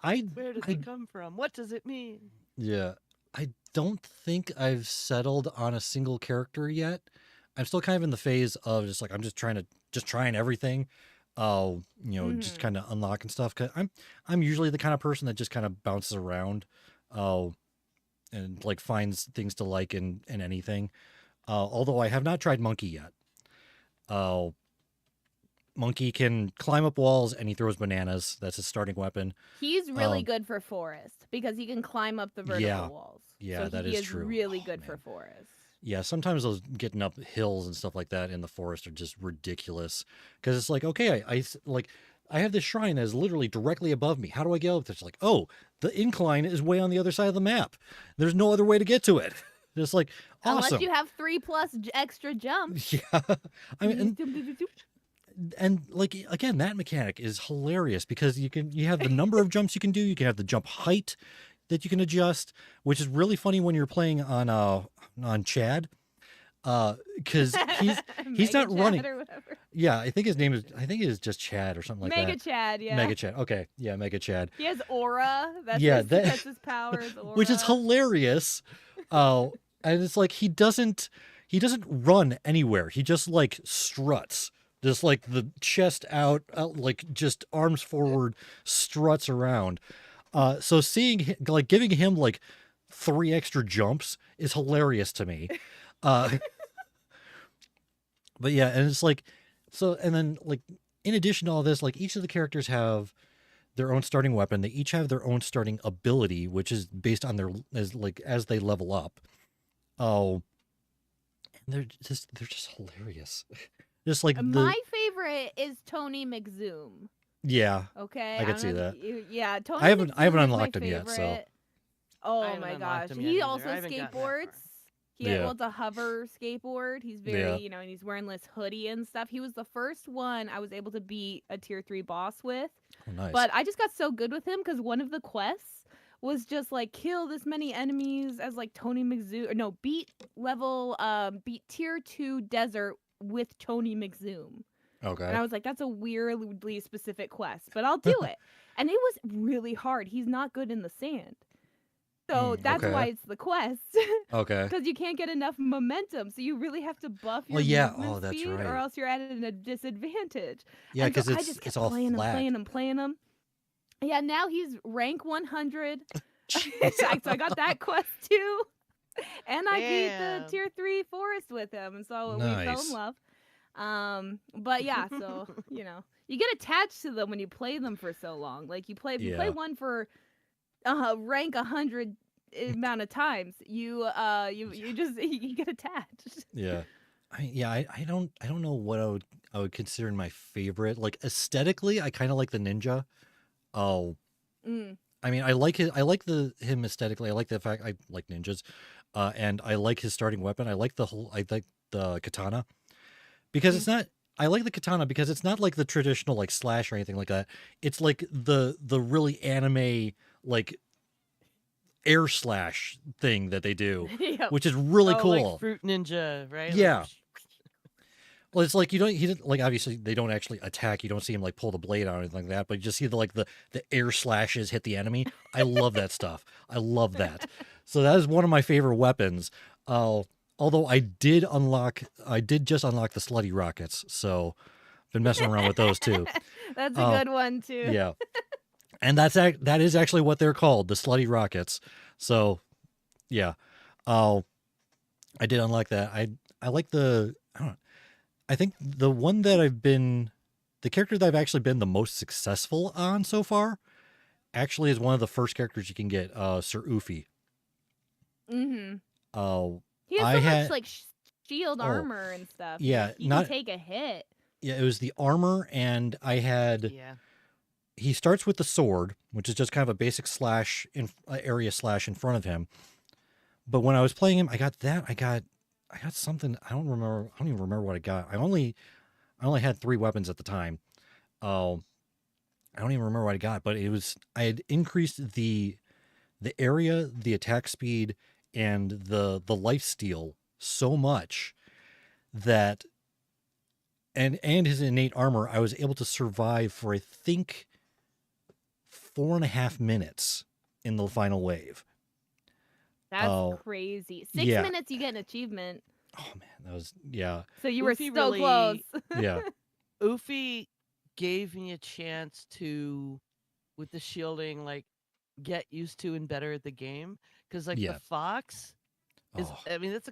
[SPEAKER 2] Where does it come from? What does it mean?
[SPEAKER 1] Yeah, I don't think I've settled on a single character yet. I'm still kind of in the phase of just like I'm just trying everything. Just kind of unlocking stuff. Cause I'm usually the kind of person that just kind of bounces around, and like finds things to like in anything. Although I have not tried Monkey yet. Monkey can climb up walls and he throws bananas. That's his starting weapon.
[SPEAKER 3] He's really good for forest because he can climb up the vertical walls.
[SPEAKER 1] Yeah,
[SPEAKER 3] so
[SPEAKER 1] that
[SPEAKER 3] he
[SPEAKER 1] is true.
[SPEAKER 3] really
[SPEAKER 1] Oh,
[SPEAKER 3] good
[SPEAKER 1] man.
[SPEAKER 3] for forest.
[SPEAKER 1] Yeah, sometimes those getting up hills and stuff like that in the forest are just ridiculous. Because it's like, okay, I have this shrine that is literally directly above me. How do I get up there? It's like, oh, the incline is way on the other side of the map. There's no other way to get to it. It's like, awesome.
[SPEAKER 3] Unless you have 3+ extra jumps.
[SPEAKER 1] Yeah. I mean, and like, again, that mechanic is hilarious because you have the number of jumps you can do. You can have the jump height. that you can adjust, which is really funny when you're playing on Chad, because he's
[SPEAKER 3] Mega
[SPEAKER 1] not running.
[SPEAKER 3] Chad or whatever.
[SPEAKER 1] Yeah, I think his name is just Chad or something like
[SPEAKER 3] Mega
[SPEAKER 1] that.
[SPEAKER 3] Chad, yeah.
[SPEAKER 1] Mega Chad. Okay, yeah, Mega Chad.
[SPEAKER 3] He has aura.
[SPEAKER 1] Yeah,
[SPEAKER 3] That's his power. Is aura.
[SPEAKER 1] which is hilarious. And it's like he doesn't run anywhere. He just like struts, just like the chest out, like just arms forward, struts around. So seeing like giving him like 3 extra jumps is hilarious to me. But yeah, and it's like, so, and then like in addition to all this, like each of the characters have their own starting weapon. They each have their own starting ability, which is based on their as they level up. Oh, and they're just hilarious. Just like
[SPEAKER 3] My favorite is Tony McZoom.
[SPEAKER 1] yeah,
[SPEAKER 3] Okay,
[SPEAKER 1] I could
[SPEAKER 3] don't
[SPEAKER 1] see
[SPEAKER 3] know
[SPEAKER 1] that.
[SPEAKER 3] Yeah, Tony.
[SPEAKER 1] I haven't
[SPEAKER 3] McZoom is
[SPEAKER 1] unlocked
[SPEAKER 3] my
[SPEAKER 1] him yet, so.
[SPEAKER 3] favorite.
[SPEAKER 2] I
[SPEAKER 3] Oh
[SPEAKER 2] haven't
[SPEAKER 3] my
[SPEAKER 2] unlocked
[SPEAKER 3] gosh,
[SPEAKER 2] him yet
[SPEAKER 3] he
[SPEAKER 2] either.
[SPEAKER 3] also
[SPEAKER 2] I haven't gotten that
[SPEAKER 3] skateboards.
[SPEAKER 2] far.
[SPEAKER 3] He
[SPEAKER 1] Yeah.
[SPEAKER 3] well, it's a hover skateboard. He's very,
[SPEAKER 1] Yeah.
[SPEAKER 3] and he's wearing this hoodie and stuff. He was the first one I was able to beat a tier 3 boss with.
[SPEAKER 1] Oh, nice.
[SPEAKER 3] But I just got so good with him because one of the quests was just like kill this many enemies as like Tony McZoom. Or no, beat tier 2 desert with Tony McZoom.
[SPEAKER 1] Okay.
[SPEAKER 3] And I was like, that's a weirdly specific quest, but I'll do it. And it was really hard. He's not good in the sand. So that's
[SPEAKER 1] okay.
[SPEAKER 3] why it's the quest.
[SPEAKER 1] Okay.
[SPEAKER 3] Because you can't get enough momentum. So you really have to buff your
[SPEAKER 1] Well, yeah.
[SPEAKER 3] movement
[SPEAKER 1] Oh, that's
[SPEAKER 3] speed
[SPEAKER 1] right.
[SPEAKER 3] or else you're at a disadvantage.
[SPEAKER 1] Yeah,
[SPEAKER 3] And so
[SPEAKER 1] because
[SPEAKER 3] I just kept
[SPEAKER 1] it's all
[SPEAKER 3] playing
[SPEAKER 1] flat.
[SPEAKER 3] him, playing him. Yeah, now he's rank 100. So I got that quest too. And I beat
[SPEAKER 2] Damn.
[SPEAKER 3] the tier 3 forest with him. And so we fell
[SPEAKER 1] Nice.
[SPEAKER 3] in love. But yeah, so you get attached to them when you play them for so long. Like you play
[SPEAKER 1] Yeah.
[SPEAKER 3] one for rank 100 amount of times, you just you get attached.
[SPEAKER 1] Yeah. I don't know what I would consider my favorite. Like aesthetically, I kind of like the ninja. Oh, I mean, I like him aesthetically. I like the fact I like ninjas, and I like his starting weapon. I like the katana because it's not. I like the katana because it's not like the traditional like slash or anything like that. It's like the really anime like air slash thing that they do,
[SPEAKER 3] Yep.
[SPEAKER 1] which is really
[SPEAKER 2] Oh,
[SPEAKER 1] cool.
[SPEAKER 2] like Fruit Ninja, right?
[SPEAKER 1] Yeah.
[SPEAKER 2] Like,
[SPEAKER 1] Well, it's like he didn't like obviously they don't actually attack. You don't see him like pull the blade out or anything like that, but you just see the air slashes hit the enemy. I love that stuff. I love that. So that is one of my favorite weapons. Although I did just unlock the slutty rockets, so been messing around with those too.
[SPEAKER 3] That's a good one too.
[SPEAKER 1] Yeah, and that is actually what they're called, the slutty rockets. So, yeah, I did unlock that. I like I think the one that the character that I've actually been the most successful on so far, actually is one of the first characters you can get, Sir Ufi.
[SPEAKER 3] Mm-hmm.
[SPEAKER 1] He
[SPEAKER 3] He has so much like shield armor and stuff.
[SPEAKER 1] Yeah,
[SPEAKER 3] Like, you
[SPEAKER 1] not
[SPEAKER 3] can take a hit.
[SPEAKER 1] yeah. It was the armor, and I had.
[SPEAKER 2] yeah.
[SPEAKER 1] He starts with the sword, which is just kind of a basic slash area slash in front of him. But when I was playing him, I got something. I don't even remember what I got. I only had 3 weapons at the time. I don't even remember what I got, but I had increased the area, the attack speed, and the life steal so much that and his innate armor, I was able to survive for I think 4.5 minutes in the final wave.
[SPEAKER 3] That's crazy. 6
[SPEAKER 1] yeah.
[SPEAKER 3] minutes, you get an achievement.
[SPEAKER 1] Oh man, that was yeah.
[SPEAKER 3] So you were
[SPEAKER 2] Ufi
[SPEAKER 3] so
[SPEAKER 2] really-
[SPEAKER 3] close.
[SPEAKER 1] Yeah.
[SPEAKER 2] Ufi gave me a chance to, with the shielding, like get used to and better at the game. Because like
[SPEAKER 1] Yeah.
[SPEAKER 2] the fox is,
[SPEAKER 1] Oh.
[SPEAKER 2] I mean, that's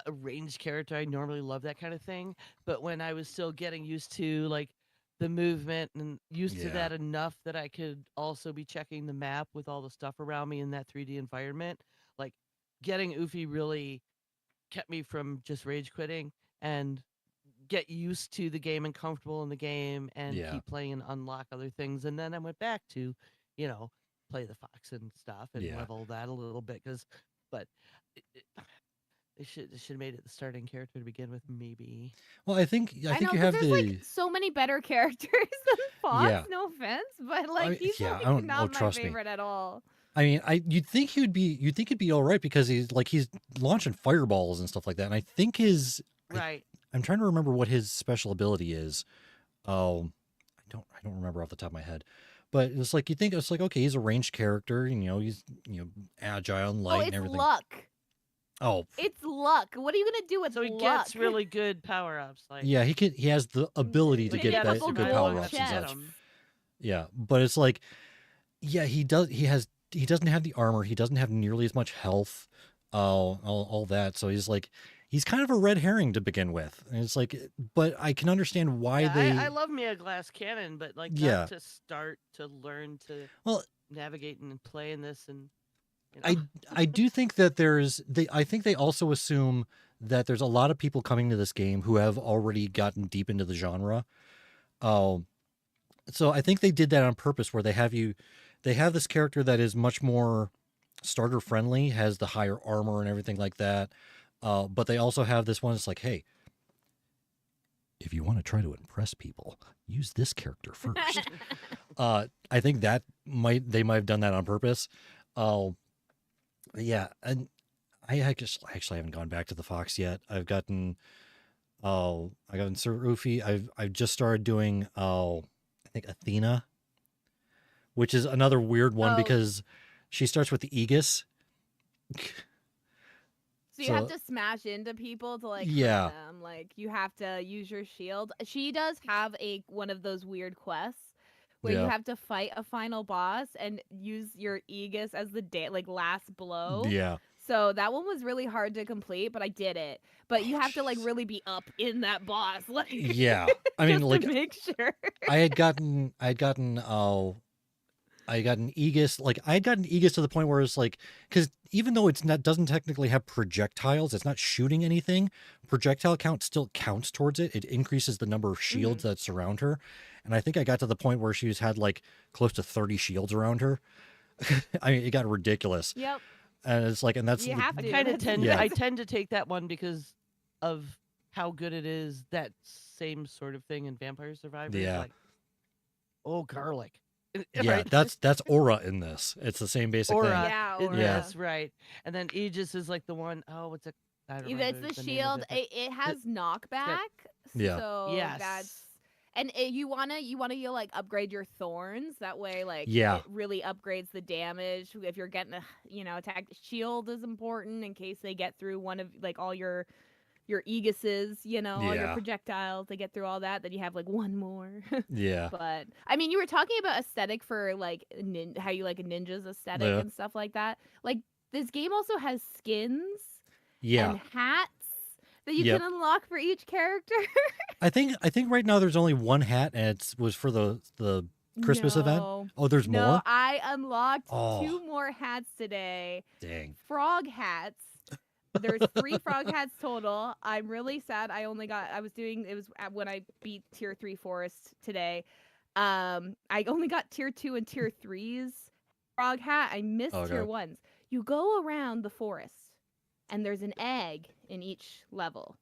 [SPEAKER 2] a ranged character. I normally love that kind of thing. But when I was still getting used to like the movement and used to
[SPEAKER 1] Yeah.
[SPEAKER 2] that enough that I could also be checking the map with all the stuff around me in that 3D environment, like getting Ufi really kept me from just rage quitting and get used to the game and comfortable in the game and
[SPEAKER 1] Yeah.
[SPEAKER 2] keep playing and unlock other things. And then I went back to, play the fox and stuff and
[SPEAKER 1] Yeah.
[SPEAKER 2] level that a little bit but they should have made it the starting character to begin with, maybe.
[SPEAKER 1] Well, I think
[SPEAKER 3] I know,
[SPEAKER 1] you
[SPEAKER 3] 'cause
[SPEAKER 1] have
[SPEAKER 3] there's like so many better characters than Fox.
[SPEAKER 1] Yeah.
[SPEAKER 3] No offense, but like
[SPEAKER 1] I-
[SPEAKER 3] he's
[SPEAKER 1] yeah,
[SPEAKER 3] like
[SPEAKER 1] I don't-
[SPEAKER 3] not
[SPEAKER 1] oh,
[SPEAKER 3] my
[SPEAKER 1] trust me.
[SPEAKER 3] favorite at all.
[SPEAKER 1] I mean, you'd think he'd be all right because he's launching fireballs and stuff like that. And I think
[SPEAKER 2] Right.
[SPEAKER 1] I'm trying to remember what his special ability is. Oh, I don't remember off the top of my head. But it's like you think it's like, okay, he's a ranged character, he's agile and
[SPEAKER 3] Oh,
[SPEAKER 1] light and
[SPEAKER 3] it's
[SPEAKER 1] everything.
[SPEAKER 3] luck.
[SPEAKER 1] Oh,
[SPEAKER 3] It's luck. What are you gonna do with
[SPEAKER 2] So he
[SPEAKER 3] luck?
[SPEAKER 2] gets really good power ups. Like
[SPEAKER 1] yeah, he has the ability to
[SPEAKER 2] Like,
[SPEAKER 1] get
[SPEAKER 2] yeah,
[SPEAKER 1] that
[SPEAKER 2] couple
[SPEAKER 1] good
[SPEAKER 2] gold
[SPEAKER 1] power ups and
[SPEAKER 3] chests.
[SPEAKER 1] such. Yeah, but it's like, yeah, he doesn't have the armor. He doesn't have nearly as much health, all that. So he's kind of a red herring to begin with. And it's like, but I can understand why
[SPEAKER 2] Yeah,
[SPEAKER 1] they.
[SPEAKER 2] I love me a glass cannon, but like
[SPEAKER 1] Yeah.
[SPEAKER 2] not to start to learn to
[SPEAKER 1] Well,
[SPEAKER 2] navigate and play in this, and
[SPEAKER 1] I do think that I think they also assume that there's a lot of people coming to this game who have already gotten deep into the genre. So I think they did that on purpose, where they have this character that is much more starter friendly, has the higher armor and everything like that. But they also have this one that's like, hey, if you want to try to impress people, use this character first. I think they might have done that on purpose. Yeah, and I actually haven't gone back to the Fox yet. I got Sir Rufy. I've just started doing I think Athena, which is another weird one
[SPEAKER 3] Oh.
[SPEAKER 1] because she starts with the Aegis.
[SPEAKER 3] So you have to smash into people to like hurt
[SPEAKER 1] Yeah.
[SPEAKER 3] them. Like you have to use your shield. She does have one of those weird quests where you
[SPEAKER 1] Yeah.
[SPEAKER 3] have to fight a final boss and use your Aegis as the last blow.
[SPEAKER 1] Yeah.
[SPEAKER 3] So that one was really hard to complete, but I did it. But you have to like really be up in that boss. Like
[SPEAKER 1] Yeah. I mean,
[SPEAKER 3] just
[SPEAKER 1] like
[SPEAKER 3] to make sure.
[SPEAKER 1] I got an Aegis, I had gotten Aegis to the point where it's like, because even though doesn't technically have projectiles, it's not shooting anything, projectile count still counts towards it. It increases the number of shields that surround her. And I think I got to the point where she's had like close to 30 shields around her. I mean, it got ridiculous.
[SPEAKER 3] Yep.
[SPEAKER 1] And it's like, and that's
[SPEAKER 3] You have to.
[SPEAKER 2] I kind of
[SPEAKER 3] That's-
[SPEAKER 2] tend
[SPEAKER 1] Yeah.
[SPEAKER 2] I tend to take that one because of how good it is. That same sort of thing in Vampire Survivors.
[SPEAKER 1] Yeah.
[SPEAKER 2] Like, oh, garlic.
[SPEAKER 1] yeah,
[SPEAKER 2] Right?
[SPEAKER 1] that's aura in this. It's the same basic
[SPEAKER 2] Aura.
[SPEAKER 1] thing.
[SPEAKER 3] Yeah,
[SPEAKER 2] It-
[SPEAKER 3] aura.
[SPEAKER 2] Yes, right. And then Aegis is like the one, oh, what's it? I don't
[SPEAKER 3] It's
[SPEAKER 2] remember
[SPEAKER 3] the
[SPEAKER 2] name of
[SPEAKER 3] shield.
[SPEAKER 2] it, but-
[SPEAKER 3] It has knockback.
[SPEAKER 1] Yeah.
[SPEAKER 3] So
[SPEAKER 2] Yes.
[SPEAKER 3] that's you wanna like upgrade your thorns. That way, like
[SPEAKER 1] Yeah.
[SPEAKER 3] it really upgrades the damage. If you're getting attacked, shield is important in case they get through one of like all your Aegises, all your
[SPEAKER 1] Yeah.
[SPEAKER 3] projectiles. They get through all that. Then you have like one more.
[SPEAKER 1] Yeah.
[SPEAKER 3] But I mean, you were talking about aesthetic for like how you like a ninja's aesthetic
[SPEAKER 1] Yeah.
[SPEAKER 3] and stuff like that. Like this game also has skins
[SPEAKER 1] Yeah.
[SPEAKER 3] and hats that you
[SPEAKER 1] Yep.
[SPEAKER 3] can unlock for each character.
[SPEAKER 1] I think right now there's only one hat, and it was for the Christmas event.
[SPEAKER 3] No.
[SPEAKER 1] Oh, there's
[SPEAKER 3] No,
[SPEAKER 1] more?
[SPEAKER 3] I unlocked
[SPEAKER 1] Oh.
[SPEAKER 3] 2 more hats today.
[SPEAKER 1] Dang.
[SPEAKER 3] Frog hats. There's 3 frog hats total. I'm really sad. It was when I beat tier 3 forest today. I only got tier 2 and tier 3's frog hat. I missed tier
[SPEAKER 1] Okay.
[SPEAKER 3] 1's. You go around the forest and there's an egg in each level.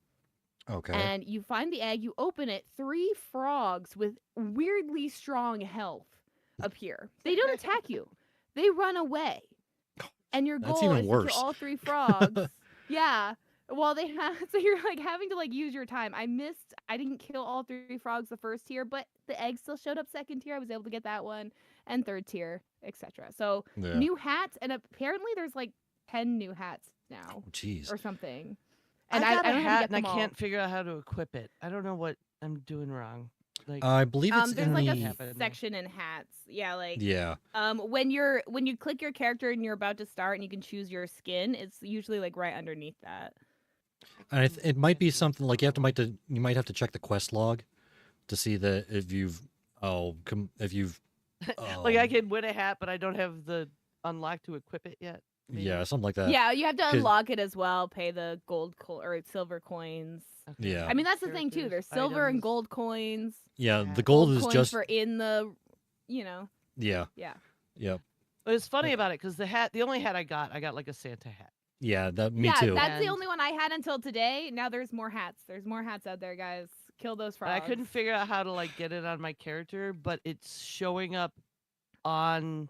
[SPEAKER 1] Okay.
[SPEAKER 3] And you find the egg, you open it, 3 frogs with weirdly strong health appear. They don't attack you. They run away. And your
[SPEAKER 1] That's
[SPEAKER 3] goal
[SPEAKER 1] even
[SPEAKER 3] is to
[SPEAKER 1] worse.
[SPEAKER 3] kill all 3 frogs. Yeah. Well, so you're like having to like use your time. I didn't kill all 3 frogs the first tier, but the egg still showed up second tier. I was able to get that one and third tier, etc. So
[SPEAKER 1] Yeah.
[SPEAKER 3] new hats, and apparently there's like 10 new hats now
[SPEAKER 1] Jeez.
[SPEAKER 3] or something.
[SPEAKER 2] And
[SPEAKER 3] And
[SPEAKER 2] I got
[SPEAKER 3] I
[SPEAKER 2] a
[SPEAKER 3] don't know how to
[SPEAKER 2] hat
[SPEAKER 3] get
[SPEAKER 2] and I
[SPEAKER 3] them all.
[SPEAKER 2] can't figure out how to equip it. I don't know what I'm doing wrong. Like,
[SPEAKER 1] I believe it's
[SPEAKER 3] There's
[SPEAKER 1] in
[SPEAKER 3] like
[SPEAKER 1] the.
[SPEAKER 3] a section in hats. Yeah, like
[SPEAKER 1] Yeah.
[SPEAKER 3] when you click your character and you're about to start and you can choose your skin, it's usually like right underneath that.
[SPEAKER 1] And it might be something like you might have to check the quest log to see that if you've
[SPEAKER 2] like I can win a hat, but I don't have the unlock to equip it yet. maybe?
[SPEAKER 1] yeah, something like that.
[SPEAKER 3] Yeah, you have to
[SPEAKER 1] 'cause-
[SPEAKER 3] unlock it as well, pay the gold or silver coins.
[SPEAKER 2] Okay.
[SPEAKER 1] Yeah.
[SPEAKER 3] I mean, that's the thing too.
[SPEAKER 2] Characters,
[SPEAKER 3] There's silver and
[SPEAKER 2] items.
[SPEAKER 3] gold coins.
[SPEAKER 1] Yeah,
[SPEAKER 2] Yeah.
[SPEAKER 1] the gold is
[SPEAKER 3] coins
[SPEAKER 1] just
[SPEAKER 3] for in the,
[SPEAKER 1] yeah.
[SPEAKER 3] yeah.
[SPEAKER 1] Yeah.
[SPEAKER 2] But it's funny about it because the only hat I got like a Santa hat.
[SPEAKER 1] Yeah, me
[SPEAKER 3] yeah,
[SPEAKER 1] too.
[SPEAKER 3] that's the
[SPEAKER 2] And-
[SPEAKER 3] only one I had until today. Now there's more hats. There's more hats out there, guys. Kill those
[SPEAKER 2] But
[SPEAKER 3] frogs.
[SPEAKER 2] I couldn't figure out how to like get it on my character, but it's showing up on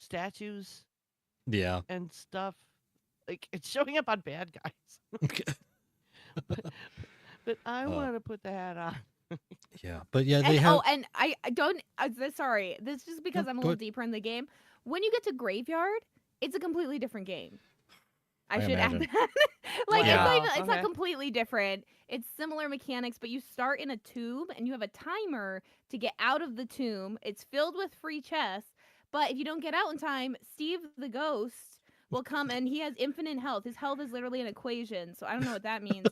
[SPEAKER 2] statues
[SPEAKER 1] Yeah.
[SPEAKER 2] and stuff. Like it's showing up on bad guys. But I
[SPEAKER 1] Uh,
[SPEAKER 2] want to put the hat on.
[SPEAKER 1] yeah. But yeah, they
[SPEAKER 3] And
[SPEAKER 1] have.
[SPEAKER 3] and I don't. Sorry, this is just because
[SPEAKER 1] No,
[SPEAKER 3] I'm a
[SPEAKER 1] go
[SPEAKER 3] little
[SPEAKER 1] ahead.
[SPEAKER 3] deeper in the game. When you get to graveyard, it's a completely different game. I
[SPEAKER 1] I
[SPEAKER 3] should add
[SPEAKER 1] imagine.
[SPEAKER 3] that. Like
[SPEAKER 1] Yeah.
[SPEAKER 3] it's not
[SPEAKER 2] Wow.
[SPEAKER 3] even, it's not
[SPEAKER 2] Okay.
[SPEAKER 3] completely different. It's similar mechanics, but you start in a tomb and you have a timer to get out of the tomb. It's filled with free chests, but if you don't get out in time, Steve the ghost will come and he has infinite health. His health is literally an equation, so I don't know what that means.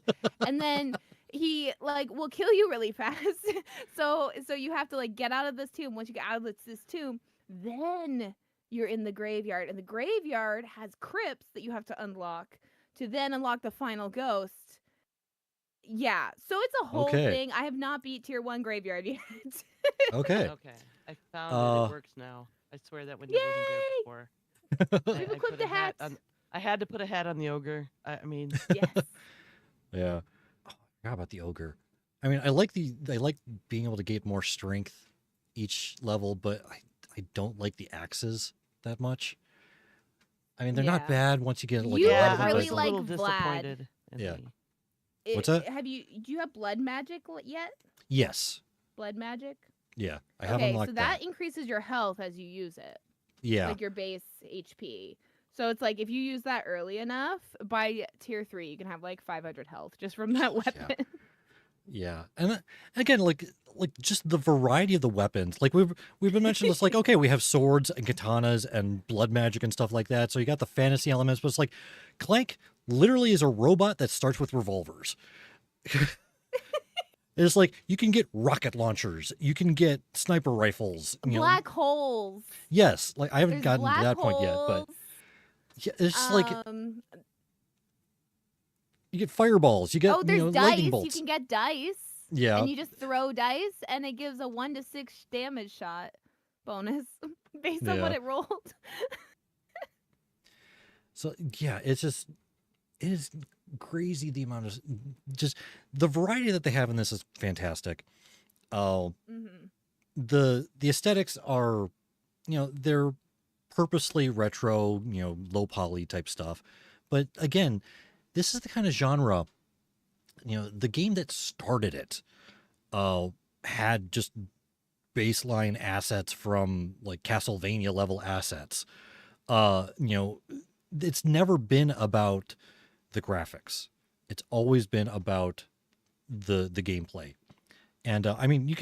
[SPEAKER 3] And then he like will kill you really fast. So you have to like get out of this tomb. Once you get out of this tomb, then you're in the graveyard, and the graveyard has crypts that you have to unlock to then unlock the final ghost. Yeah, so it's a whole
[SPEAKER 1] Okay.
[SPEAKER 3] thing. I have not beat tier 1 graveyard yet.
[SPEAKER 1] Okay.
[SPEAKER 2] Okay. I found it. It
[SPEAKER 1] Uh.
[SPEAKER 2] works now. I swear that window wasn't there
[SPEAKER 3] Yay!
[SPEAKER 2] before.
[SPEAKER 3] We've
[SPEAKER 2] I
[SPEAKER 3] equipped
[SPEAKER 2] put
[SPEAKER 3] the
[SPEAKER 2] a hat
[SPEAKER 3] hats.
[SPEAKER 2] on. I had to put a hat on the ogre. I mean,
[SPEAKER 3] Yes.
[SPEAKER 1] Yeah. Oh, I forgot about the ogre. I mean, I like being able to get more strength each level, but I don't like the axes that much. I mean, they're not
[SPEAKER 3] Yeah.
[SPEAKER 1] bad once you get like
[SPEAKER 3] You
[SPEAKER 1] a
[SPEAKER 3] would
[SPEAKER 1] lot
[SPEAKER 2] yeah,
[SPEAKER 1] of them,
[SPEAKER 2] I
[SPEAKER 3] really
[SPEAKER 2] was
[SPEAKER 1] but
[SPEAKER 2] a
[SPEAKER 3] like
[SPEAKER 2] little
[SPEAKER 3] Vlad.
[SPEAKER 2] disappointed. In
[SPEAKER 1] Yeah.
[SPEAKER 2] the-
[SPEAKER 1] What's that?
[SPEAKER 3] Do you have blood magic yet?
[SPEAKER 1] Yes.
[SPEAKER 3] Blood magic?
[SPEAKER 1] Yeah. I have
[SPEAKER 3] Okay,
[SPEAKER 1] unlocked
[SPEAKER 3] so that increases your health as you use it.
[SPEAKER 1] Yeah.
[SPEAKER 3] Like your base HP. So it's like if you use that early enough, by tier 3 you can have like 500 health just from that
[SPEAKER 1] Yeah.
[SPEAKER 3] weapon.
[SPEAKER 1] Yeah, and again, like just the variety of the weapons. Like we've been mentioning this. Like, okay, we have swords and katanas and blood magic and stuff like that. So you got the fantasy elements, but it's like Clank literally is a robot that starts with revolvers. It's like you can get rocket launchers, you can get sniper rifles. You know,
[SPEAKER 3] Black holes.
[SPEAKER 1] yes, like I haven't
[SPEAKER 3] There's
[SPEAKER 1] gotten to
[SPEAKER 3] black
[SPEAKER 1] that point yet, but
[SPEAKER 3] holes.
[SPEAKER 1] yeah, it's just like
[SPEAKER 3] Um
[SPEAKER 1] you get fireballs, you get
[SPEAKER 3] oh, there's
[SPEAKER 1] lightning
[SPEAKER 3] dice.
[SPEAKER 1] bolts.
[SPEAKER 3] You can get dice.
[SPEAKER 1] Yeah,
[SPEAKER 3] And you just throw dice and it gives a 1 to 6 damage shot bonus based on what
[SPEAKER 1] Yeah.
[SPEAKER 3] it rolled.
[SPEAKER 1] so yeah, it's just it is crazy the amount of just the variety that they have in this is fantastic. Oh,
[SPEAKER 3] Mhm.
[SPEAKER 1] the aesthetics are, they're purposely retro, low poly type stuff. But again, this is the kind of genre, the game that started it, had just baseline assets from like Castlevania level assets. It's never been about the graphics. It's always been about the gameplay. And I mean,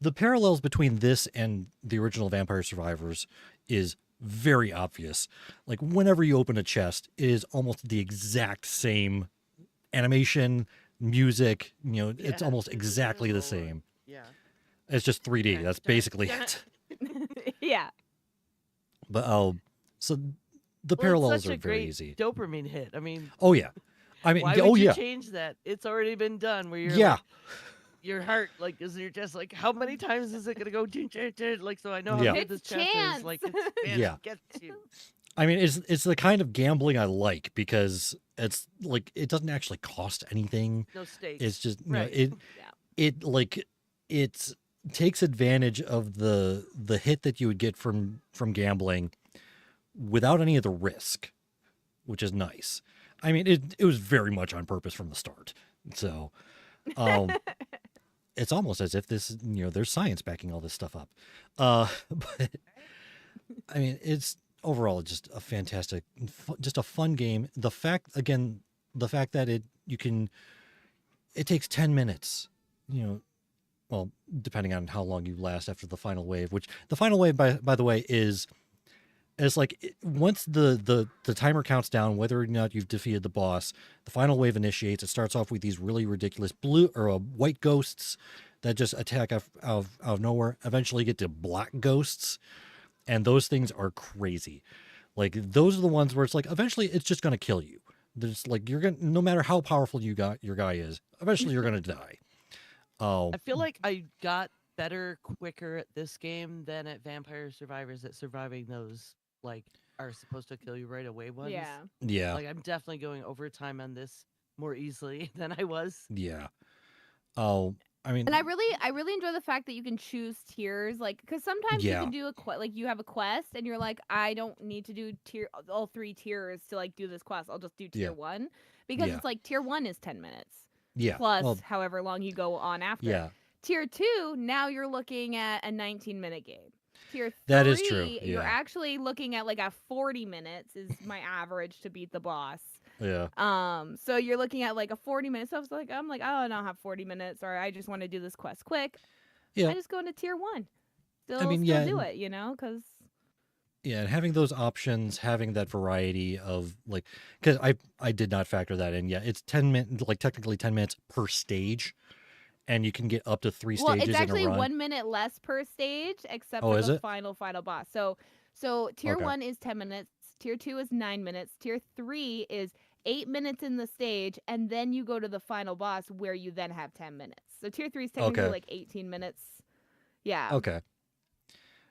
[SPEAKER 1] the parallels between this and the original Vampire Survivors is very obvious. Like whenever you open a chest, it is almost the exact same animation, music, it's
[SPEAKER 2] Yeah,
[SPEAKER 1] almost
[SPEAKER 2] it's
[SPEAKER 1] exactly the
[SPEAKER 2] similar.
[SPEAKER 1] same.
[SPEAKER 2] Yeah.
[SPEAKER 1] It's just 3D.
[SPEAKER 2] Dun,
[SPEAKER 1] That's
[SPEAKER 2] dun,
[SPEAKER 1] basically
[SPEAKER 2] dun.
[SPEAKER 1] it.
[SPEAKER 3] Yeah.
[SPEAKER 1] But so the
[SPEAKER 2] Well,
[SPEAKER 1] parallels
[SPEAKER 2] it's such
[SPEAKER 1] are
[SPEAKER 2] a
[SPEAKER 1] very
[SPEAKER 2] great
[SPEAKER 1] easy.
[SPEAKER 2] dopamine hit. I mean,
[SPEAKER 1] Oh yeah. I mean,
[SPEAKER 2] why
[SPEAKER 1] oh
[SPEAKER 2] would you
[SPEAKER 1] yeah.
[SPEAKER 2] change that? It's already been done. Where you're
[SPEAKER 1] Yeah.
[SPEAKER 2] like, your heart like is in your chest. Like, how many times is it gonna go? Like, so I know how
[SPEAKER 1] Yeah.
[SPEAKER 2] good this
[SPEAKER 3] It's
[SPEAKER 2] chest
[SPEAKER 3] chance.
[SPEAKER 2] is. Like, it's man,
[SPEAKER 1] Yeah.
[SPEAKER 2] it gets you.
[SPEAKER 1] I mean, it's the kind of gambling I like because it's like it doesn't actually cost anything.
[SPEAKER 2] No stakes.
[SPEAKER 1] It's just
[SPEAKER 2] Right.
[SPEAKER 1] it takes advantage of the hit that you would get from gambling without any of the risk, which is nice. I mean, it was very much on purpose from the start. So, it's almost as if this, there's science backing all this stuff up. But I mean, it's overall just a fantastic, just a fun game. The fact that it takes 10 minutes, well, depending on how long you last after the final wave, which the final wave, by the way, is like once the timer counts down, whether or not you've defeated the boss, the final wave initiates. It starts off with these really ridiculous blue or white ghosts that just attack out of nowhere. Eventually, you get to black ghosts, and those things are crazy. Like those are the ones where it's like eventually it's just gonna kill you. There's like you're gonna, no matter how powerful your guy is, eventually you're gonna die. Oh
[SPEAKER 2] I feel like I got better quicker at this game than at Vampire Survivors at surviving those like are supposed to kill you right away ones.
[SPEAKER 3] Yeah.
[SPEAKER 1] yeah,
[SPEAKER 2] Like I'm definitely going overtime on this more easily than I was.
[SPEAKER 1] yeah. Oh, I mean,
[SPEAKER 3] And I really enjoy the fact that you can choose tiers, like, because sometimes you
[SPEAKER 1] yeah,
[SPEAKER 3] can do like you have a quest and you're like, I don't need to do all 3 tiers to like do this quest. I'll just do
[SPEAKER 1] yeah,
[SPEAKER 3] tier one because
[SPEAKER 1] yeah,
[SPEAKER 3] it's like tier one is 10 minutes
[SPEAKER 1] yeah.
[SPEAKER 3] plus
[SPEAKER 1] Well,
[SPEAKER 3] however long you go on after.
[SPEAKER 1] yeah,
[SPEAKER 3] Tier two, now you're looking at a 19-minute game. Tier
[SPEAKER 1] that is true.
[SPEAKER 3] three, you're
[SPEAKER 1] Yeah,
[SPEAKER 3] actually looking at like a 40 minutes is my average to beat the boss.
[SPEAKER 1] yeah,
[SPEAKER 3] So you're looking at like a 40 minutes. So I was like, I'm like, oh, I don't have 40 minutes, or I just want to do this quest quick.
[SPEAKER 1] yeah.
[SPEAKER 3] I just go into tier one.
[SPEAKER 1] I mean,
[SPEAKER 3] Still
[SPEAKER 1] yeah,
[SPEAKER 3] do it, because
[SPEAKER 1] yeah, and having those options, having that variety of like, because I did not factor that in. Yeah, it's 10 minutes, like technically 10 minutes per stage, and you can get up to 3
[SPEAKER 3] well, it's
[SPEAKER 1] stages in a
[SPEAKER 3] actually
[SPEAKER 1] run.
[SPEAKER 3] 1 minute less per stage, except
[SPEAKER 1] Oh,
[SPEAKER 3] for
[SPEAKER 1] is
[SPEAKER 3] the
[SPEAKER 1] it?
[SPEAKER 3] final boss. So tier
[SPEAKER 1] Okay.
[SPEAKER 3] one is 10 minutes. Tier two is 9 minutes. Tier three is 8 minutes in the stage, and then you go to the final boss where you then have 10 minutes. So tier three is technically
[SPEAKER 1] Okay.
[SPEAKER 3] like 18 minutes. Yeah.
[SPEAKER 1] Okay.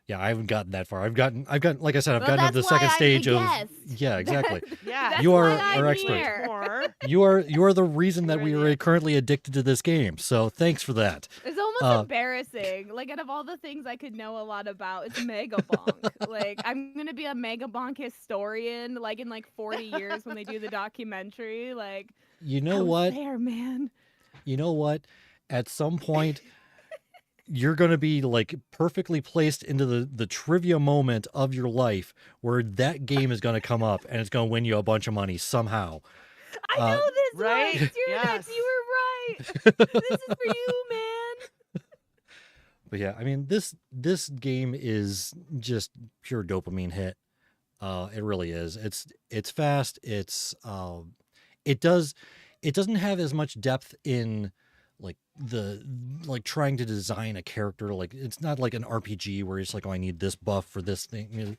[SPEAKER 1] Yeah, I haven't gotten that far. I've gotten, like I said, I've
[SPEAKER 3] Well,
[SPEAKER 1] gotten to
[SPEAKER 3] that's
[SPEAKER 1] the
[SPEAKER 3] why
[SPEAKER 1] second
[SPEAKER 3] I'm
[SPEAKER 1] stage
[SPEAKER 3] the
[SPEAKER 1] of.
[SPEAKER 3] guest.
[SPEAKER 1] Yeah, exactly.
[SPEAKER 2] Yeah.
[SPEAKER 3] That's
[SPEAKER 1] You
[SPEAKER 3] why
[SPEAKER 1] are
[SPEAKER 3] I'm
[SPEAKER 1] our expert.
[SPEAKER 3] here.
[SPEAKER 2] More.
[SPEAKER 1] You are the reason that
[SPEAKER 2] You're
[SPEAKER 1] we
[SPEAKER 2] the
[SPEAKER 1] are
[SPEAKER 2] expert.
[SPEAKER 1] currently addicted to this game. So thanks for that.
[SPEAKER 3] It's almost
[SPEAKER 1] Uh,
[SPEAKER 3] embarrassing. Like, out of all the things I could know a lot about, it's Mega Bonk. Like, I'm gonna be a Mega Bonk historian, like in like 40 years when they do the documentary. Like,
[SPEAKER 1] you
[SPEAKER 3] I
[SPEAKER 1] know
[SPEAKER 3] was
[SPEAKER 1] what?
[SPEAKER 3] there, man.
[SPEAKER 1] You know what? At some point, you're going to be like perfectly placed into the trivia moment of your life where that game is going to come up and it's going to win you a bunch of money somehow.
[SPEAKER 3] I
[SPEAKER 1] Uh,
[SPEAKER 3] know this
[SPEAKER 2] Right?
[SPEAKER 3] one.
[SPEAKER 2] Yes.
[SPEAKER 3] You were right. This is for you, man.
[SPEAKER 1] But yeah, I mean this game is just pure dopamine hit. It really is. It's fast. It does it doesn't have as much depth in like the like trying to design a character. Like it's not like an RPG where it's like, oh, I need this buff for this thing. You know,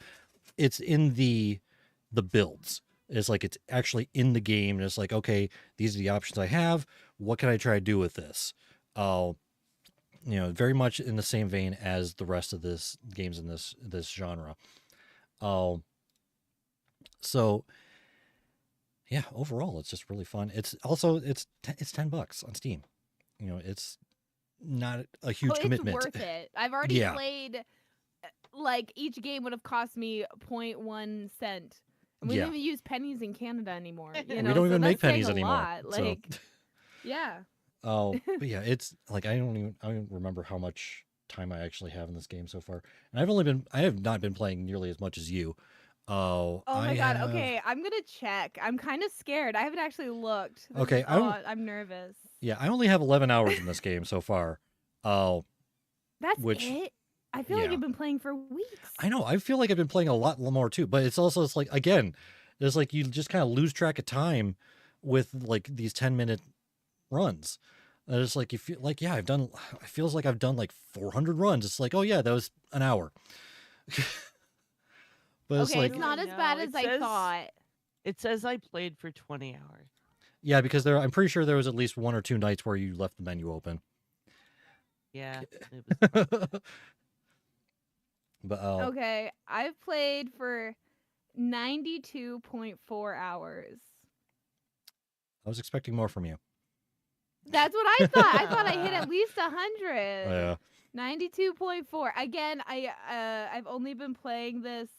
[SPEAKER 1] it's in the builds. It's like it's actually in the game, and it's like, okay, these are the options I have. What can I try to do with this? Very much in the same vein as the rest of this games in this genre. Um, so yeah, overall, it's just really fun. It's also it's $10 on Steam. It's not a huge
[SPEAKER 3] Oh,
[SPEAKER 1] commitment.
[SPEAKER 3] it's worth it. I've already
[SPEAKER 1] Yeah.
[SPEAKER 3] played. Like, each game would have cost me 0.1 cent. And we
[SPEAKER 1] Yeah.
[SPEAKER 3] don't even use pennies in Canada anymore. You
[SPEAKER 1] We
[SPEAKER 3] know,
[SPEAKER 1] don't
[SPEAKER 3] so
[SPEAKER 1] even make
[SPEAKER 3] that's saying
[SPEAKER 1] pennies
[SPEAKER 3] a
[SPEAKER 1] anymore.
[SPEAKER 3] lot.
[SPEAKER 1] So.
[SPEAKER 3] Like, yeah.
[SPEAKER 1] Oh, but yeah, it's like I don't remember how much time I actually have in this game so far, and I have not been playing nearly as much as you. Oh,
[SPEAKER 3] Oh my god. Okay, I'm gonna check. I'm kind of scared. I haven't actually looked.
[SPEAKER 1] Okay,
[SPEAKER 3] I'm nervous.
[SPEAKER 1] Yeah, I only have 11 hours in this game so far. Oh,
[SPEAKER 3] That's
[SPEAKER 1] which
[SPEAKER 3] it. I feel like
[SPEAKER 1] yeah.
[SPEAKER 3] you've been playing for weeks.
[SPEAKER 1] I know. I feel like I've been playing a lot more too, but it's like again, it's like you just kind of lose track of time with like these 10-minute runs. And it's like you feel like it feels like I've done like 400 runs. It's like, oh yeah, that was an hour. But it's
[SPEAKER 3] Okay,
[SPEAKER 1] like
[SPEAKER 3] it's not as
[SPEAKER 2] No,
[SPEAKER 3] bad
[SPEAKER 2] it
[SPEAKER 3] as I
[SPEAKER 2] says-
[SPEAKER 3] thought.
[SPEAKER 2] It says I played for 20 hours.
[SPEAKER 1] yeah, because I'm pretty sure there was at least 1 or 2 nights where you left the menu open.
[SPEAKER 2] Yeah. It was fun.
[SPEAKER 1] But
[SPEAKER 3] Okay, I've played for 92.4 hours.
[SPEAKER 1] I was expecting more from you.
[SPEAKER 3] That's what I thought. I thought I hit at least 100.
[SPEAKER 1] Yeah.
[SPEAKER 3] 92.4. Again, I've only been playing this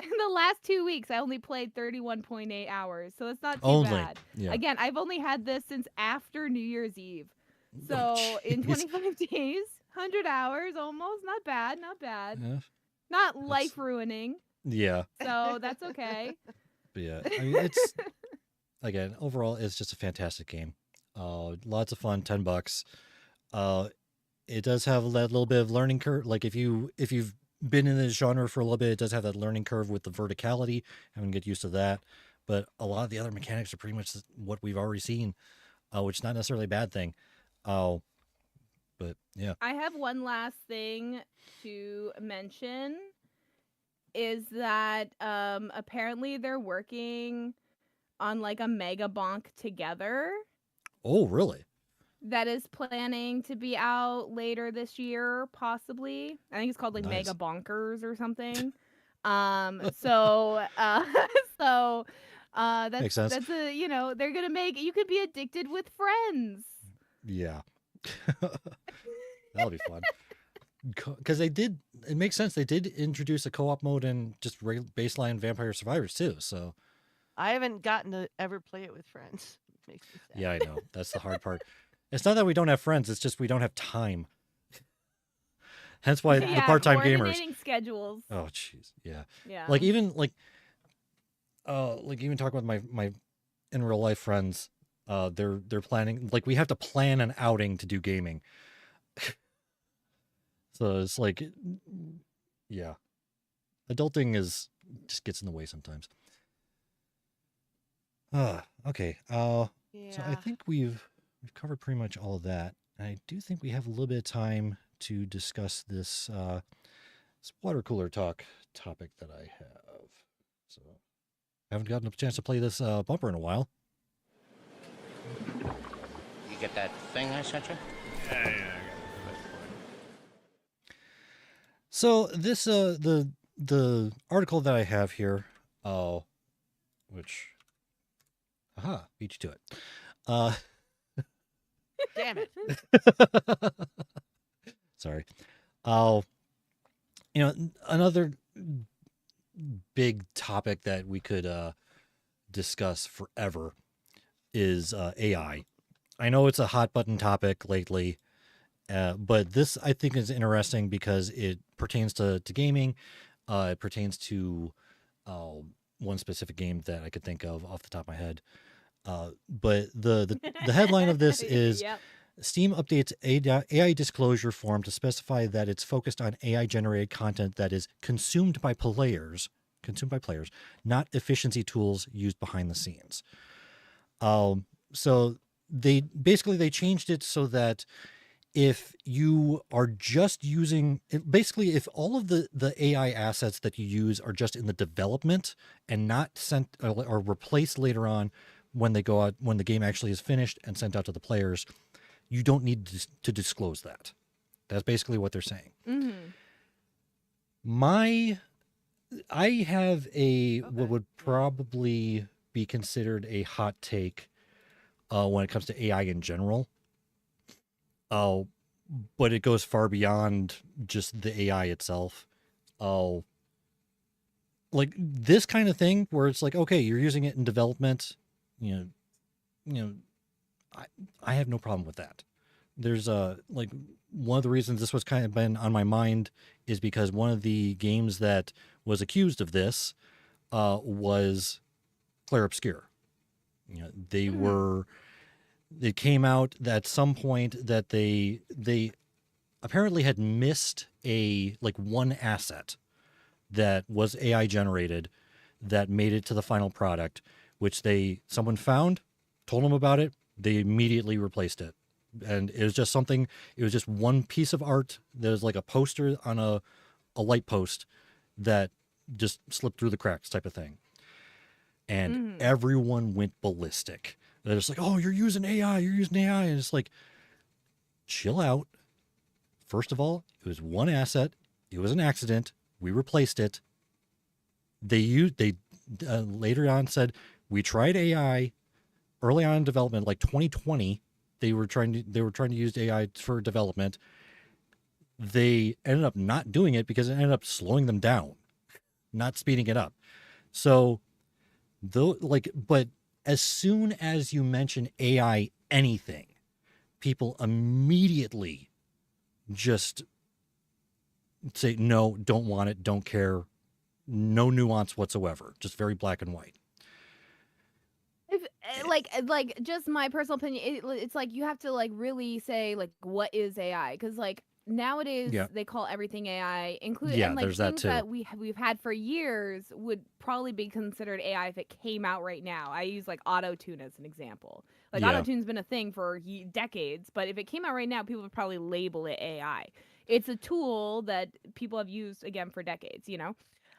[SPEAKER 3] in the last 2 weeks. I only played 31.8 hours, so it's not too
[SPEAKER 1] Only.
[SPEAKER 3] bad.
[SPEAKER 1] Yeah.
[SPEAKER 3] Again, I've only had this since after New Year's Eve. So
[SPEAKER 1] Oh,
[SPEAKER 3] in
[SPEAKER 1] jeez.
[SPEAKER 3] 25 days, 100 hours almost. Not bad, not bad.
[SPEAKER 1] Yeah.
[SPEAKER 3] Not life ruining.
[SPEAKER 1] Yeah.
[SPEAKER 3] So that's okay.
[SPEAKER 1] But yeah, I mean, it's again overall, it's just a fantastic game. Lots of fun, $10. It does have that little bit of learning curve. Like if you've been in this genre for a little bit, it does have that learning curve with the verticality. Having to get used to that. But a lot of the other mechanics are pretty much what we've already seen, which is not necessarily a bad thing. But yeah.
[SPEAKER 3] I have one last thing to mention is that apparently they're working on like a Mega Bonk together
[SPEAKER 1] Oh, really?
[SPEAKER 3] that is planning to be out later this year, possibly. I think it's called like
[SPEAKER 1] Nice.
[SPEAKER 3] Mega Bonkers or something. So so
[SPEAKER 1] Makes sense.
[SPEAKER 3] that's they're gonna make you could be addicted with friends.
[SPEAKER 1] Yeah. That'll be fun. Because they did, it makes sense. They did introduce a co-op mode in just baseline Vampire Survivors too. So
[SPEAKER 2] I haven't gotten to ever play it with friends. Makes me sad.
[SPEAKER 1] yeah, I know that's the hard part. It's not that we don't have friends; it's just we don't have time. Hence why the
[SPEAKER 3] Yeah,
[SPEAKER 1] part-time gamers.
[SPEAKER 3] coordinating schedules.
[SPEAKER 1] Oh, jeez, yeah.
[SPEAKER 3] Yeah.
[SPEAKER 1] Like even even talking with my in real life friends, they're planning, like we have to plan an outing to do gaming. So it's like, yeah, adulting just gets in the way sometimes. Okay. So I
[SPEAKER 2] Yeah.
[SPEAKER 1] think we've covered pretty much all of that. And I do think we have a little bit of time to discuss this water cooler talk topic that I have. So I haven't gotten a chance to play this bumper in a while.
[SPEAKER 5] You get that thing I sent you?
[SPEAKER 6] Yeah.
[SPEAKER 1] So this the article that I have here, which beat you to it.
[SPEAKER 2] Damn it.
[SPEAKER 1] Sorry. Another big topic that we could discuss forever is AI. I know it's a hot button topic lately, but this I think is interesting because it pertains to gaming. It pertains to one specific game that I could think of off the top of my head. But the headline of this is
[SPEAKER 3] Yep.
[SPEAKER 1] Steam updates AI disclosure form to specify that it's focused on AI generated content that is consumed by players, not efficiency tools used behind the scenes. So they changed it so that if you are just using, basically if all of the AI assets that you use are just in the development and not sent or replaced later on when they go out, when the game actually is finished and sent out to the players, you don't need to disclose that. That's basically what they're saying.
[SPEAKER 3] Mm-hmm.
[SPEAKER 1] I have what would probably be considered a hot take when it comes to AI in general. But it goes far beyond just the AI itself. Like this kind of thing where it's like, okay, you're using it in development, I have no problem with that. There's like one of the reasons this was kind of been on my mind is because one of the games that was accused of this was Claire Obscure. It came out at some point that they apparently had missed one asset that was AI generated that made it to the final product, which someone found, told them about it, they immediately replaced it. And it was just one piece of art. There's like a poster on a light post that just slipped through the cracks type of thing. And everyone went ballistic. They're just like, oh, you're using AI. And it's like, chill out. First of all, it was one asset. It was an accident. We replaced it. They later on said, we tried AI early on in development, like 2020. They were trying to use AI for development. They ended up not doing it because it ended up slowing them down, not speeding it up. So, but as soon as you mention AI anything, people immediately just say, no, don't want it, don't care, no nuance whatsoever, just very black and white.
[SPEAKER 3] Like just my personal opinion, it's like you have to like really say like what is AI, because like nowadays they call everything AI, including and like
[SPEAKER 1] there's that
[SPEAKER 3] things
[SPEAKER 1] too.
[SPEAKER 3] that we've had for years would probably be considered AI if it came out right now. I use like auto tune as an example. Like auto tune's been a thing for decades, but if it came out right now, people would probably label it AI. It's a tool that people have used again for decades,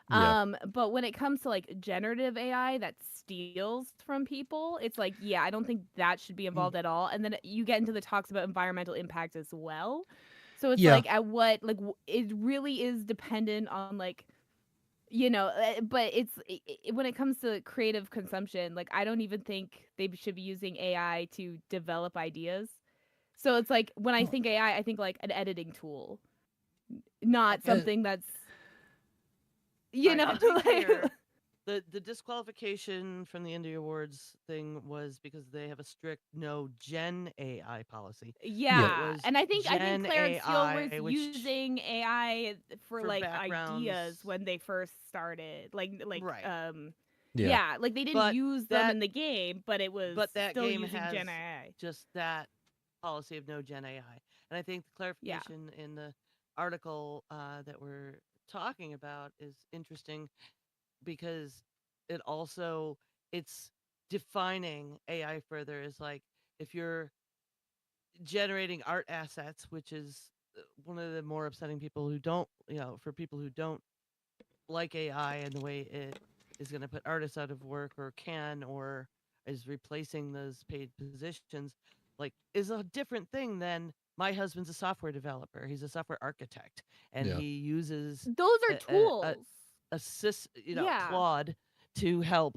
[SPEAKER 3] But when it comes to like generative AI that steals from people, it's like, I don't think that should be involved at all. And then you get into the talks about environmental impact as well. So it's like at what, like, it really is dependent on like, but when it comes to creative consumption, like, I don't even think they should be using AI to develop ideas. So it's like when I think AI, I think like an editing tool, not something that's you know
[SPEAKER 2] And to be
[SPEAKER 3] like
[SPEAKER 2] clear, the disqualification from the Indie Awards thing was because they have a strict no Gen AI policy. It
[SPEAKER 3] yeah.
[SPEAKER 2] was
[SPEAKER 3] And I think
[SPEAKER 2] Gen
[SPEAKER 3] Clarence Steele was
[SPEAKER 2] AI, which
[SPEAKER 3] using AI for
[SPEAKER 2] for
[SPEAKER 3] like ideas
[SPEAKER 2] backgrounds,
[SPEAKER 3] when they first started.
[SPEAKER 2] right?
[SPEAKER 1] Yeah.
[SPEAKER 3] Yeah, like they didn't
[SPEAKER 2] But
[SPEAKER 3] use them
[SPEAKER 2] that
[SPEAKER 3] in the game, but it was
[SPEAKER 2] but that
[SPEAKER 3] still
[SPEAKER 2] game
[SPEAKER 3] using
[SPEAKER 2] has
[SPEAKER 3] Gen AI.
[SPEAKER 2] just that policy of no Gen AI, and I think the
[SPEAKER 3] Yeah.
[SPEAKER 2] clarification in the article that we're talking about is interesting because it also it's defining AI further as like if you're generating art assets, which is one of the more upsetting people who don't, for people who don't like AI and the way it is going to put artists out of work or can or is replacing those paid positions, like is a different thing than my husband's a software developer. He's a software architect and
[SPEAKER 1] Yeah.
[SPEAKER 2] he uses
[SPEAKER 3] Those are
[SPEAKER 2] a
[SPEAKER 3] tools. Yeah.
[SPEAKER 2] Claude to help,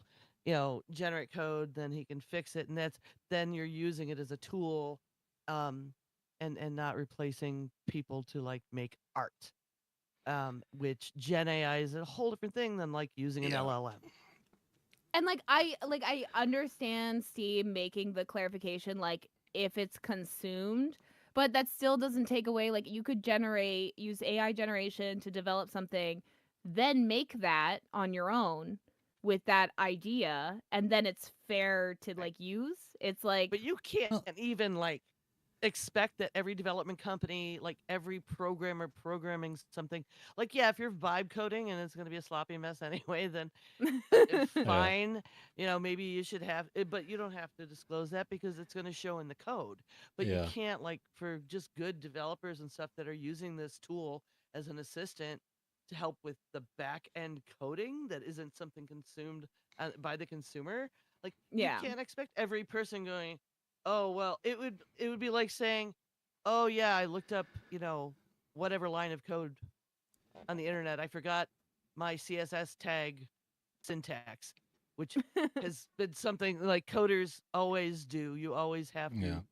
[SPEAKER 2] generate code, then he can fix it. And then you're using it as a tool, um, and not replacing people to like make art. Which Gen AI is a whole different thing than like using an
[SPEAKER 1] Yeah.
[SPEAKER 2] LLM.
[SPEAKER 3] And I understand Steam making the clarification like if it's consumed, but that still doesn't take away like you could use AI generation to develop something, then make that on your own with that idea, and then it's fair to
[SPEAKER 2] Right.
[SPEAKER 3] like use. It's like
[SPEAKER 2] But you can't
[SPEAKER 1] Well,
[SPEAKER 2] even like expect that every development company, like every programmer programming something, like yeah, if you're vibe coding and it's going to be a sloppy mess anyway, then
[SPEAKER 1] yeah.
[SPEAKER 2] fine. Maybe you should have it, but you don't have to disclose that because it's going to show in the code. But you
[SPEAKER 1] Yeah.
[SPEAKER 2] can't, like, for just good developers and stuff that are using this tool as an assistant to help with the back end coding that isn't something consumed by the consumer. Like, you
[SPEAKER 3] yeah.
[SPEAKER 2] can't expect every person going, oh well, it would be like saying, oh yeah, I looked up, whatever line of code on the internet. I forgot my CSS tag syntax, which has been something like coders always do. You always have
[SPEAKER 1] Yeah.
[SPEAKER 2] to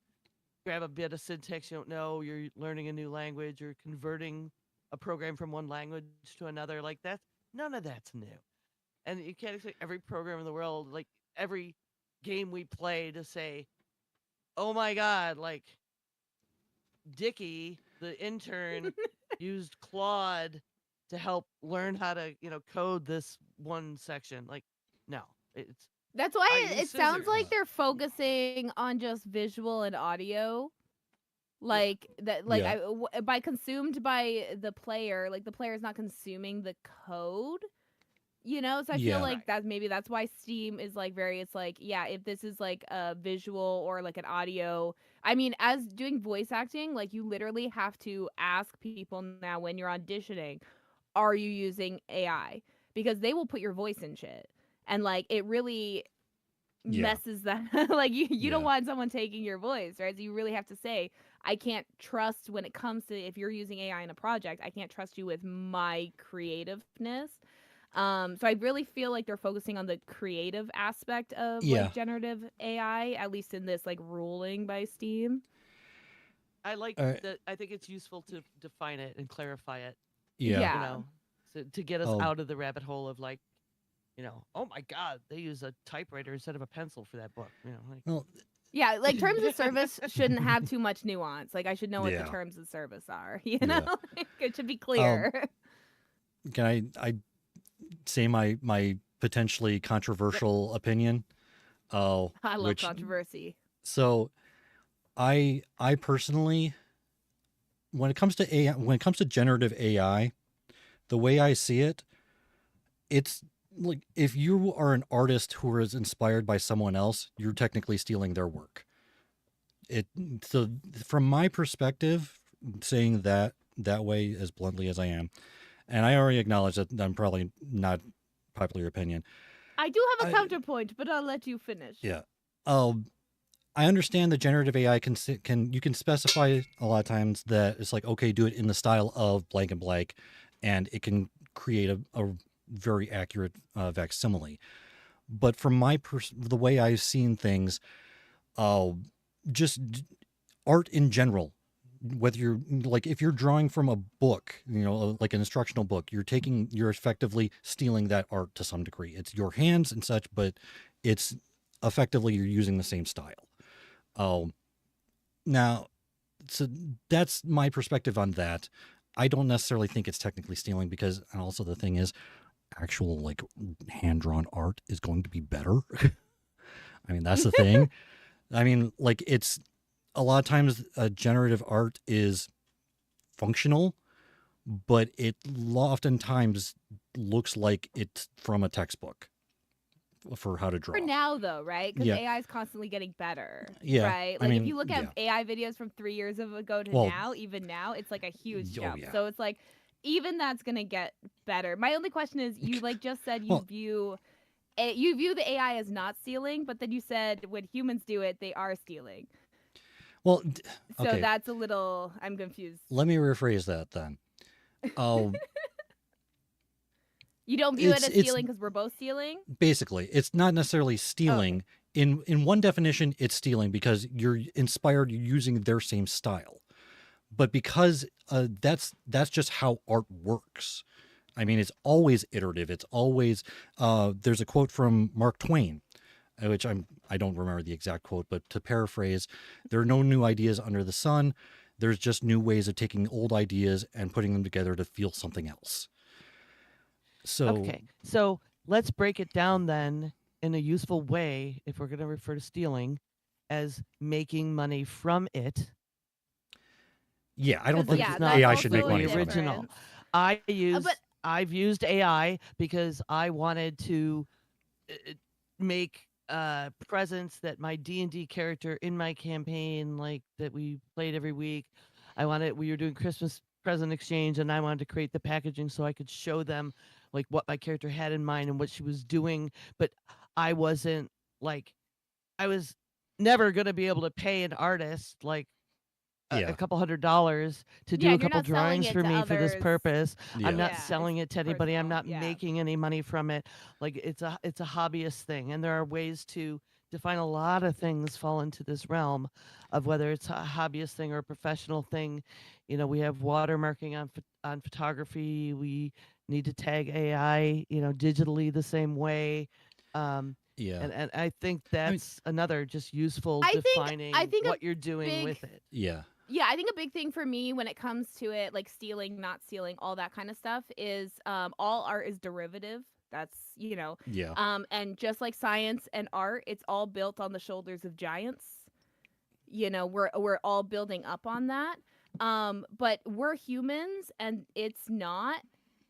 [SPEAKER 2] grab a bit of syntax you don't know. You're learning a new language. You're converting a program from one language to another. Like that's none of that's new. And you can't expect every program in the world, like every game we play, to say, "Oh my God!" Like Dickie, the intern, used Claude to help learn how to, code this one section. Like, no, it's
[SPEAKER 3] That's why
[SPEAKER 2] I use
[SPEAKER 3] it sounds like
[SPEAKER 2] scissors.
[SPEAKER 3] they're focusing on just visual and audio.
[SPEAKER 2] Yeah,
[SPEAKER 3] Like that, like
[SPEAKER 1] Yeah.
[SPEAKER 3] by consumed by the player, like the player is not consuming the code, so I feel
[SPEAKER 1] Yeah.
[SPEAKER 3] like
[SPEAKER 2] right.
[SPEAKER 3] that's why Steam is like it's like, yeah, if this is like a visual or like an audio, I mean, as doing voice acting, like you literally have to ask people now when you're auditioning, are you using AI? Because they will put your voice in shit, and like it really
[SPEAKER 1] Yeah.
[SPEAKER 3] messes that like you don't
[SPEAKER 1] Yeah.
[SPEAKER 3] want someone taking your voice, right? So you really have to say, I can't trust when it comes to if you're using AI in a project, I can't trust you with my creativeness. So I really feel like they're focusing on the creative aspect of like
[SPEAKER 1] Yeah.
[SPEAKER 3] generative AI, at least in this like ruling by Steam.
[SPEAKER 2] I like
[SPEAKER 1] All right.
[SPEAKER 2] that. I think it's useful to define it and clarify it,
[SPEAKER 1] Yeah.
[SPEAKER 2] you
[SPEAKER 3] Yeah.
[SPEAKER 2] know, to get us
[SPEAKER 1] Oh,
[SPEAKER 2] out of the rabbit hole of like, oh my God, they use a typewriter instead of a pencil for that book.
[SPEAKER 1] well,
[SPEAKER 3] Yeah, like terms of service shouldn't have too much nuance. Like I should know what the
[SPEAKER 1] yeah.
[SPEAKER 3] terms of service are, you know?
[SPEAKER 1] Yeah.
[SPEAKER 3] Like, it should be
[SPEAKER 1] Um,
[SPEAKER 3] clear.
[SPEAKER 1] can I say my potentially
[SPEAKER 2] Yep.
[SPEAKER 1] controversial opinion?
[SPEAKER 3] I love
[SPEAKER 1] Which
[SPEAKER 3] controversy.
[SPEAKER 1] so I personally, when it comes to AI, when it comes to generative AI, the way I see it, it's like if you are an artist who is inspired by someone else, you're technically stealing their work. It so from my perspective, saying that way as bluntly as I am, and I already acknowledge that I'm probably not popular opinion.
[SPEAKER 3] I do have a
[SPEAKER 1] I
[SPEAKER 3] counterpoint, but I'll let you finish.
[SPEAKER 1] Yeah. Um, I understand that generative AI can you can specify a lot of times that it's like, okay, do it in the style of blank and blank, and it can create a very accurate facsimile. But from the way I've seen things, uh, just art in general, whether you're like if you're drawing from a book, like an instructional book, you're effectively stealing that art to some degree. It's your hands and such, but it's effectively you're using the same style. Um, now, so that's my perspective on that. I don't necessarily think it's technically stealing because, and also the thing is, actual like hand drawn art is going to be better. I mean, that's the thing. I mean, like it's a lot of times generative art is functional, but it oftentimes looks like it's from a textbook for how to draw.
[SPEAKER 3] For now, though, right? Because
[SPEAKER 1] Yeah.
[SPEAKER 3] AI is constantly getting better.
[SPEAKER 1] Yeah,
[SPEAKER 3] Right?
[SPEAKER 1] I
[SPEAKER 3] Like,
[SPEAKER 1] mean,
[SPEAKER 3] if you look at
[SPEAKER 1] yeah.
[SPEAKER 3] AI videos from 3 years ago to
[SPEAKER 1] Well,
[SPEAKER 3] now, even now, it's like a huge
[SPEAKER 1] oh,
[SPEAKER 3] jump.
[SPEAKER 1] yeah.
[SPEAKER 3] So it's like, even that's going to get better. My only question is, you like just said
[SPEAKER 1] Well-
[SPEAKER 3] you view the AI as not stealing, but then you said when humans do it, they are stealing.
[SPEAKER 1] Well,
[SPEAKER 3] So
[SPEAKER 1] okay.
[SPEAKER 3] that's a little, I'm confused.
[SPEAKER 1] Let me rephrase that then. Oh,
[SPEAKER 3] You don't view it
[SPEAKER 1] It's-
[SPEAKER 3] as
[SPEAKER 1] it's-
[SPEAKER 3] stealing because we're both stealing?
[SPEAKER 1] basically, it's not necessarily stealing. In one definition, it's stealing because you're inspired using their same style. But because that's just how art works. I mean, it's always iterative. It's always there's a quote from Mark Twain, which I don't remember the exact quote, but to paraphrase, there are no new ideas under the sun. There's just new ways of taking old ideas and putting them together to feel something else. So
[SPEAKER 2] Okay, so let's break it down then in a useful way, if we're going to refer to stealing, as making money from it.
[SPEAKER 1] yeah, I don't
[SPEAKER 3] 'Cause,
[SPEAKER 1] think
[SPEAKER 3] yeah,
[SPEAKER 2] that's
[SPEAKER 1] AI should make
[SPEAKER 2] also
[SPEAKER 1] money
[SPEAKER 2] the
[SPEAKER 1] from it.
[SPEAKER 2] original.
[SPEAKER 3] different.
[SPEAKER 2] I used
[SPEAKER 3] but-
[SPEAKER 2] I've used AI because I wanted to make presents that my D&D character in my campaign, like that we played every week. We were doing Christmas present exchange, and I wanted to create the packaging so I could show them like what my character had in mind and what she was doing. But I wasn't like, I was never going to be able to pay an artist like
[SPEAKER 1] Yeah.
[SPEAKER 2] a couple $100 to do
[SPEAKER 3] Yeah,
[SPEAKER 2] a
[SPEAKER 3] and you're
[SPEAKER 2] couple
[SPEAKER 3] not selling
[SPEAKER 2] drawings
[SPEAKER 3] it
[SPEAKER 2] for
[SPEAKER 3] to
[SPEAKER 2] me for this
[SPEAKER 3] others.
[SPEAKER 2] purpose.
[SPEAKER 1] Yeah.
[SPEAKER 2] I'm not
[SPEAKER 3] Yeah,
[SPEAKER 2] selling
[SPEAKER 3] it's
[SPEAKER 2] it to anybody. I'm
[SPEAKER 3] personal,
[SPEAKER 2] not
[SPEAKER 3] yeah.
[SPEAKER 2] making any money from it. Like it's a hobbyist thing, and there are ways to define a lot of things fall into this realm of whether it's a hobbyist thing or a professional thing. We have watermarking on photography. We need to tag AI, digitally the same way.
[SPEAKER 1] Yeah.
[SPEAKER 2] And I think that's another just useful
[SPEAKER 3] I
[SPEAKER 2] defining
[SPEAKER 3] think a
[SPEAKER 2] what you're doing
[SPEAKER 3] big-
[SPEAKER 2] with it.
[SPEAKER 1] Yeah.
[SPEAKER 3] Yeah, I think a big thing for me when it comes to it, like stealing, not stealing, all that kind of stuff, is all art is derivative. That's
[SPEAKER 1] Yeah.
[SPEAKER 3] and just like science and art, it's all built on the shoulders of giants. We're all building up on that. But we're humans, and it's not.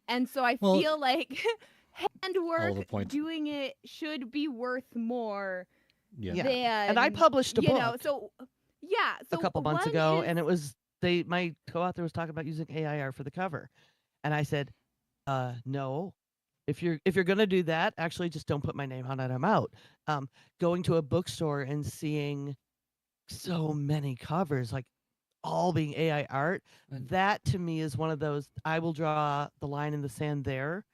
[SPEAKER 3] And so I
[SPEAKER 1] Well,
[SPEAKER 3] feel like handwork
[SPEAKER 1] points.
[SPEAKER 3] doing it should be worth more
[SPEAKER 1] Yeah.
[SPEAKER 2] Yeah.
[SPEAKER 3] than
[SPEAKER 2] And I published a book.
[SPEAKER 3] So yeah, so
[SPEAKER 2] a couple months
[SPEAKER 3] one
[SPEAKER 2] ago,
[SPEAKER 3] is-
[SPEAKER 2] and it was my co-author was talking about using AI art for the cover, and I said, no. If you're gonna do that, actually just don't put my name on it. I'm out. Going to a bookstore and seeing so many covers, like all being AI art, that to me is one of those I will draw the line in the sand there,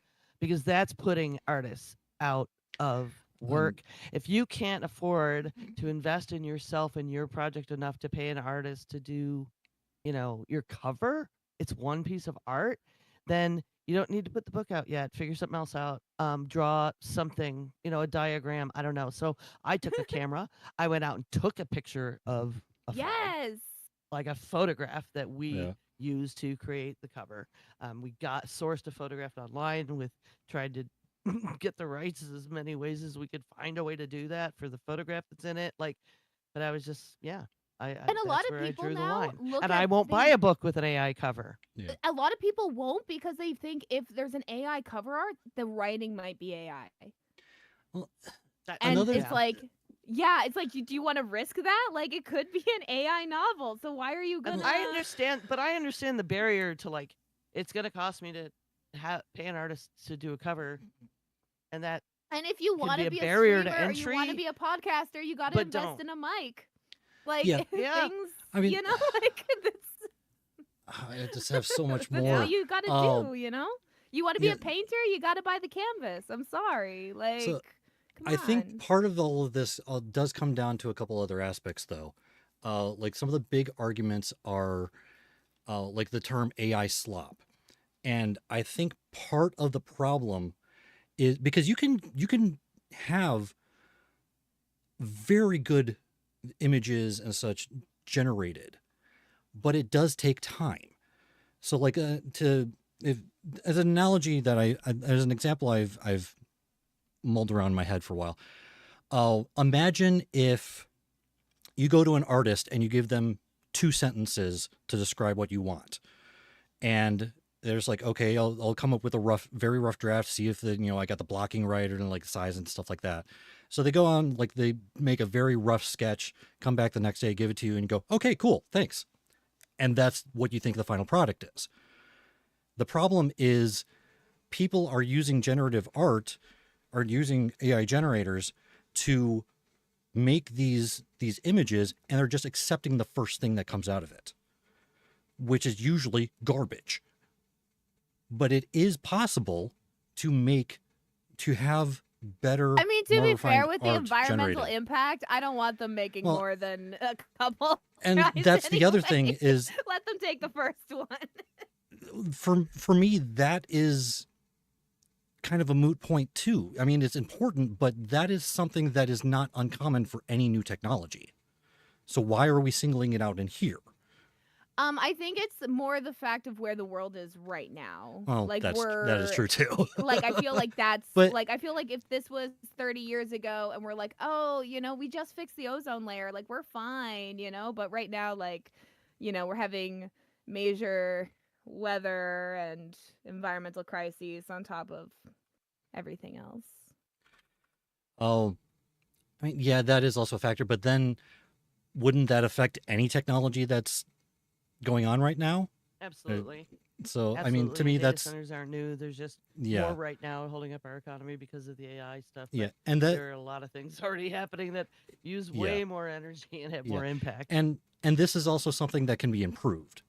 [SPEAKER 2] because that's putting artists out of work. If you can't afford to invest in yourself and your project enough to pay an artist to do, your cover, it's one piece of art, then you don't need to put the book out yet. Figure something else out. Draw something, a diagram. I don't know. So I took a camera. I went out and took a picture of a frog,
[SPEAKER 3] yes.
[SPEAKER 2] like a photograph that we
[SPEAKER 1] Yeah.
[SPEAKER 2] used to create the cover. We sourced a photograph online tried to get the rights as many ways as we could find a way to do that for the photograph that's in it. But I was just,
[SPEAKER 3] And a lot
[SPEAKER 2] that's
[SPEAKER 3] of
[SPEAKER 2] where I
[SPEAKER 3] people
[SPEAKER 2] drew the
[SPEAKER 3] now
[SPEAKER 2] line.
[SPEAKER 3] look
[SPEAKER 2] And
[SPEAKER 3] at
[SPEAKER 2] I won't buy a book with an AI cover.
[SPEAKER 1] Yeah.
[SPEAKER 3] a lot of people won't because they think if there's an AI cover art, the writing might be AI. And
[SPEAKER 1] Another-
[SPEAKER 3] it's like, it's like, do you want to risk that? Like, it could be an AI novel. So why are you
[SPEAKER 2] And
[SPEAKER 3] gonna?
[SPEAKER 2] I understand the barrier to it's going to cost me to pay an artist to do a cover, and that
[SPEAKER 3] And if you
[SPEAKER 2] could
[SPEAKER 3] want
[SPEAKER 2] be
[SPEAKER 3] to
[SPEAKER 2] a
[SPEAKER 3] be a
[SPEAKER 2] barrier to
[SPEAKER 3] streamer or you want to
[SPEAKER 2] entry,
[SPEAKER 3] be a podcaster, you got to
[SPEAKER 2] but
[SPEAKER 3] invest
[SPEAKER 2] don't.
[SPEAKER 3] in a mic. Like
[SPEAKER 1] Yeah.
[SPEAKER 2] Yeah.
[SPEAKER 3] things,
[SPEAKER 1] I mean-
[SPEAKER 3] like this.
[SPEAKER 1] I just have so much
[SPEAKER 3] That's
[SPEAKER 1] more.
[SPEAKER 3] what you got to
[SPEAKER 1] Um,
[SPEAKER 3] do. You want to be
[SPEAKER 1] yeah.
[SPEAKER 3] a painter, you got to buy the canvas. I'm sorry, like.
[SPEAKER 1] So,
[SPEAKER 3] Come
[SPEAKER 1] I think
[SPEAKER 3] on.
[SPEAKER 1] part of all of this does come down to a couple other aspects, though. like some of the big arguments are like the term AI slop. And I think part of the problem is because you can have very good images and such generated, but it does take time. So like to if as an analogy that as an example I've mulled around in my head for a while. Imagine if you go to an artist and you give them 2 sentences to describe what you want, and there's like, okay, I'll come up with a very rough draft, see if I got the blocking right or like size and stuff like that. So they go on, like they make a very rough sketch, come back the next day, give it to you, and you go, okay, cool, thanks. And that's what you think the final product is. The problem is people are using generative art, are using AI generators to make these images, and they're just accepting the first thing that comes out of it, which is usually garbage. But it is possible to have better.
[SPEAKER 3] I mean, to
[SPEAKER 1] more
[SPEAKER 3] be fair,
[SPEAKER 1] refined
[SPEAKER 3] with the
[SPEAKER 1] art
[SPEAKER 3] environmental
[SPEAKER 1] generated.
[SPEAKER 3] impact, I don't want them making
[SPEAKER 1] Well,
[SPEAKER 3] more than a couple.
[SPEAKER 1] And
[SPEAKER 3] tries
[SPEAKER 1] that's the other thing
[SPEAKER 3] anyway.
[SPEAKER 1] is
[SPEAKER 3] Let them take the first one.
[SPEAKER 1] for me that is kind of a moot point too. I mean, it's important, but that is something that is not uncommon for any new technology. So why are we singling it out in here?
[SPEAKER 3] I think it's more the fact of where the world is right now.
[SPEAKER 1] Well,
[SPEAKER 3] like
[SPEAKER 1] that is
[SPEAKER 3] we're
[SPEAKER 1] true too.
[SPEAKER 3] like I feel like that's
[SPEAKER 1] But-
[SPEAKER 3] like I feel like if this was 30 years ago and we're like, oh, we just fixed the ozone layer, like we're fine, but right now, like, we're having major weather and environmental crises on top of everything else.
[SPEAKER 1] Oh, I mean, yeah, that is also a factor. But then, wouldn't that affect any technology that's going on right now?
[SPEAKER 2] Absolutely.
[SPEAKER 1] So, I mean, to
[SPEAKER 2] Absolutely.
[SPEAKER 1] me,
[SPEAKER 2] Data
[SPEAKER 1] that's
[SPEAKER 2] centers aren't new. There's just
[SPEAKER 1] yeah,
[SPEAKER 2] more right now holding up our economy because of the AI stuff.
[SPEAKER 1] yeah,
[SPEAKER 2] but
[SPEAKER 1] and that
[SPEAKER 2] there are a lot of things already happening that use
[SPEAKER 1] Yeah.
[SPEAKER 2] way more energy and have
[SPEAKER 1] Yeah.
[SPEAKER 2] more impact.
[SPEAKER 1] and this is also something that can be improved.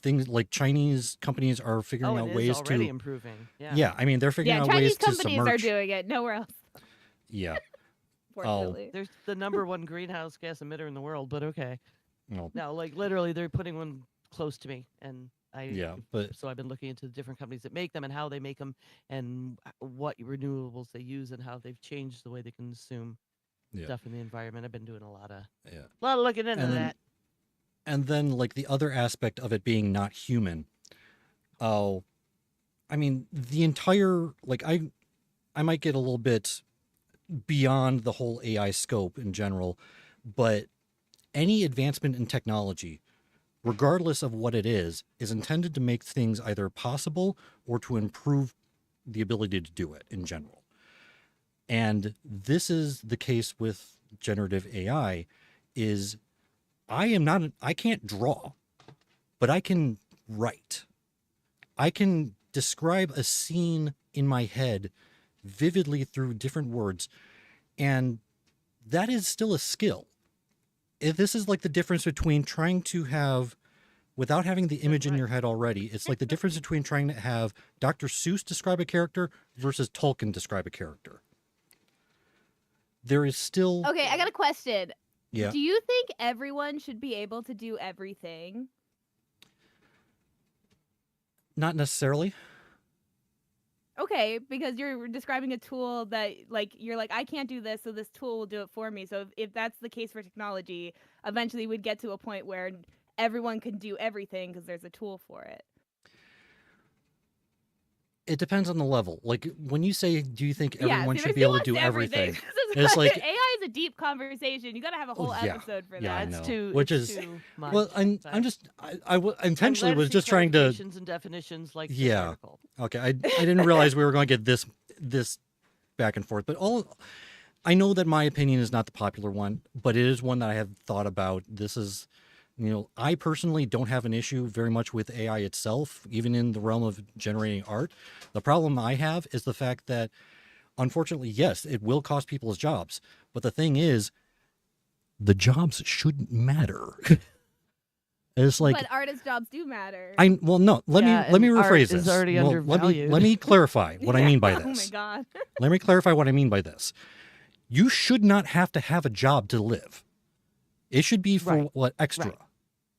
[SPEAKER 1] Things like Chinese companies are figuring
[SPEAKER 2] Oh,
[SPEAKER 1] out
[SPEAKER 2] it is
[SPEAKER 1] ways
[SPEAKER 2] already
[SPEAKER 1] to.
[SPEAKER 2] improving. Yeah.
[SPEAKER 1] Yeah, I mean, they're figuring
[SPEAKER 3] Yeah,
[SPEAKER 1] out
[SPEAKER 3] Chinese
[SPEAKER 1] ways to
[SPEAKER 3] companies are
[SPEAKER 1] submerge.
[SPEAKER 3] doing it. Nowhere else,
[SPEAKER 1] Yeah,
[SPEAKER 3] fortunately.
[SPEAKER 2] There's the number one greenhouse gas emitter in the world, but okay.
[SPEAKER 1] no,
[SPEAKER 2] No, like literally, they're putting one close to me, and
[SPEAKER 1] yeah, but
[SPEAKER 2] so I've been looking into the different companies that make them and how they make them and what renewables they use and how they've changed the way they consume
[SPEAKER 1] Yeah.
[SPEAKER 2] stuff in the environment. I've been doing a lot of
[SPEAKER 1] yeah.
[SPEAKER 2] looking into
[SPEAKER 1] And then-
[SPEAKER 2] that.
[SPEAKER 1] And then, like, the other aspect of it being not human. Oh, I mean, the entire, like, I might get a little bit beyond the whole AI scope in general, but any advancement in technology, regardless of what it is intended to make things either possible or to improve the ability to do it in general. And this is the case with generative AI is I can't draw, but I can write. I can describe a scene in my head vividly through different words, and that is still a skill. This is like the difference between trying to have, without having the image in
[SPEAKER 2] right.
[SPEAKER 1] your head already, it's like the difference between trying to have Dr. Seuss describe a character versus Tolkien describe a character. There is still,
[SPEAKER 3] Okay, I got a question.
[SPEAKER 1] yeah,
[SPEAKER 3] Do you think everyone should be able to do everything?
[SPEAKER 1] not necessarily.
[SPEAKER 3] Okay, because you're describing a tool that, like, you're like, I can't do this, so this tool will do it for me. So if that's the case for technology, eventually we'd get to a point where everyone can do everything because there's a tool for it.
[SPEAKER 1] It depends on the level. Like when you say, do you think everyone
[SPEAKER 3] see,
[SPEAKER 1] should
[SPEAKER 3] there's
[SPEAKER 1] be able to
[SPEAKER 3] nuance
[SPEAKER 1] do everything?
[SPEAKER 3] This
[SPEAKER 1] It's like-
[SPEAKER 3] AI is a deep conversation. You got to have a whole
[SPEAKER 1] yeah.
[SPEAKER 3] episode for
[SPEAKER 1] Yeah, I
[SPEAKER 3] that.
[SPEAKER 1] know.
[SPEAKER 2] It's too,
[SPEAKER 1] Which
[SPEAKER 2] it's
[SPEAKER 1] is-
[SPEAKER 2] too much.
[SPEAKER 1] Well, I'm
[SPEAKER 2] but
[SPEAKER 1] just I
[SPEAKER 2] I'm
[SPEAKER 1] intentionally
[SPEAKER 2] glad
[SPEAKER 1] was
[SPEAKER 2] see
[SPEAKER 1] just trying to.
[SPEAKER 2] clarifications and definitions like this
[SPEAKER 1] Yeah.
[SPEAKER 2] article.
[SPEAKER 1] Okay, I didn't realize we were going to get this back and forth, but I know that my opinion is not the popular one, but it is one that I have thought about. This is, I personally don't have an issue very much with AI itself, even in the realm of generating art. The problem I have is the fact that, unfortunately, yes, it will cost people's jobs, but the thing is, the jobs shouldn't matter. It's like,
[SPEAKER 3] but artist jobs do matter.
[SPEAKER 1] no. Let me
[SPEAKER 2] and
[SPEAKER 1] rephrase
[SPEAKER 2] art
[SPEAKER 1] this.
[SPEAKER 2] is already
[SPEAKER 1] Well,
[SPEAKER 2] undervalued.
[SPEAKER 1] let me clarify what I mean by
[SPEAKER 3] Oh my
[SPEAKER 1] this.
[SPEAKER 3] god.
[SPEAKER 1] Let me clarify what I mean by this. You should not have to have a job to live. It should be for
[SPEAKER 2] Right,
[SPEAKER 1] what extra.
[SPEAKER 2] right.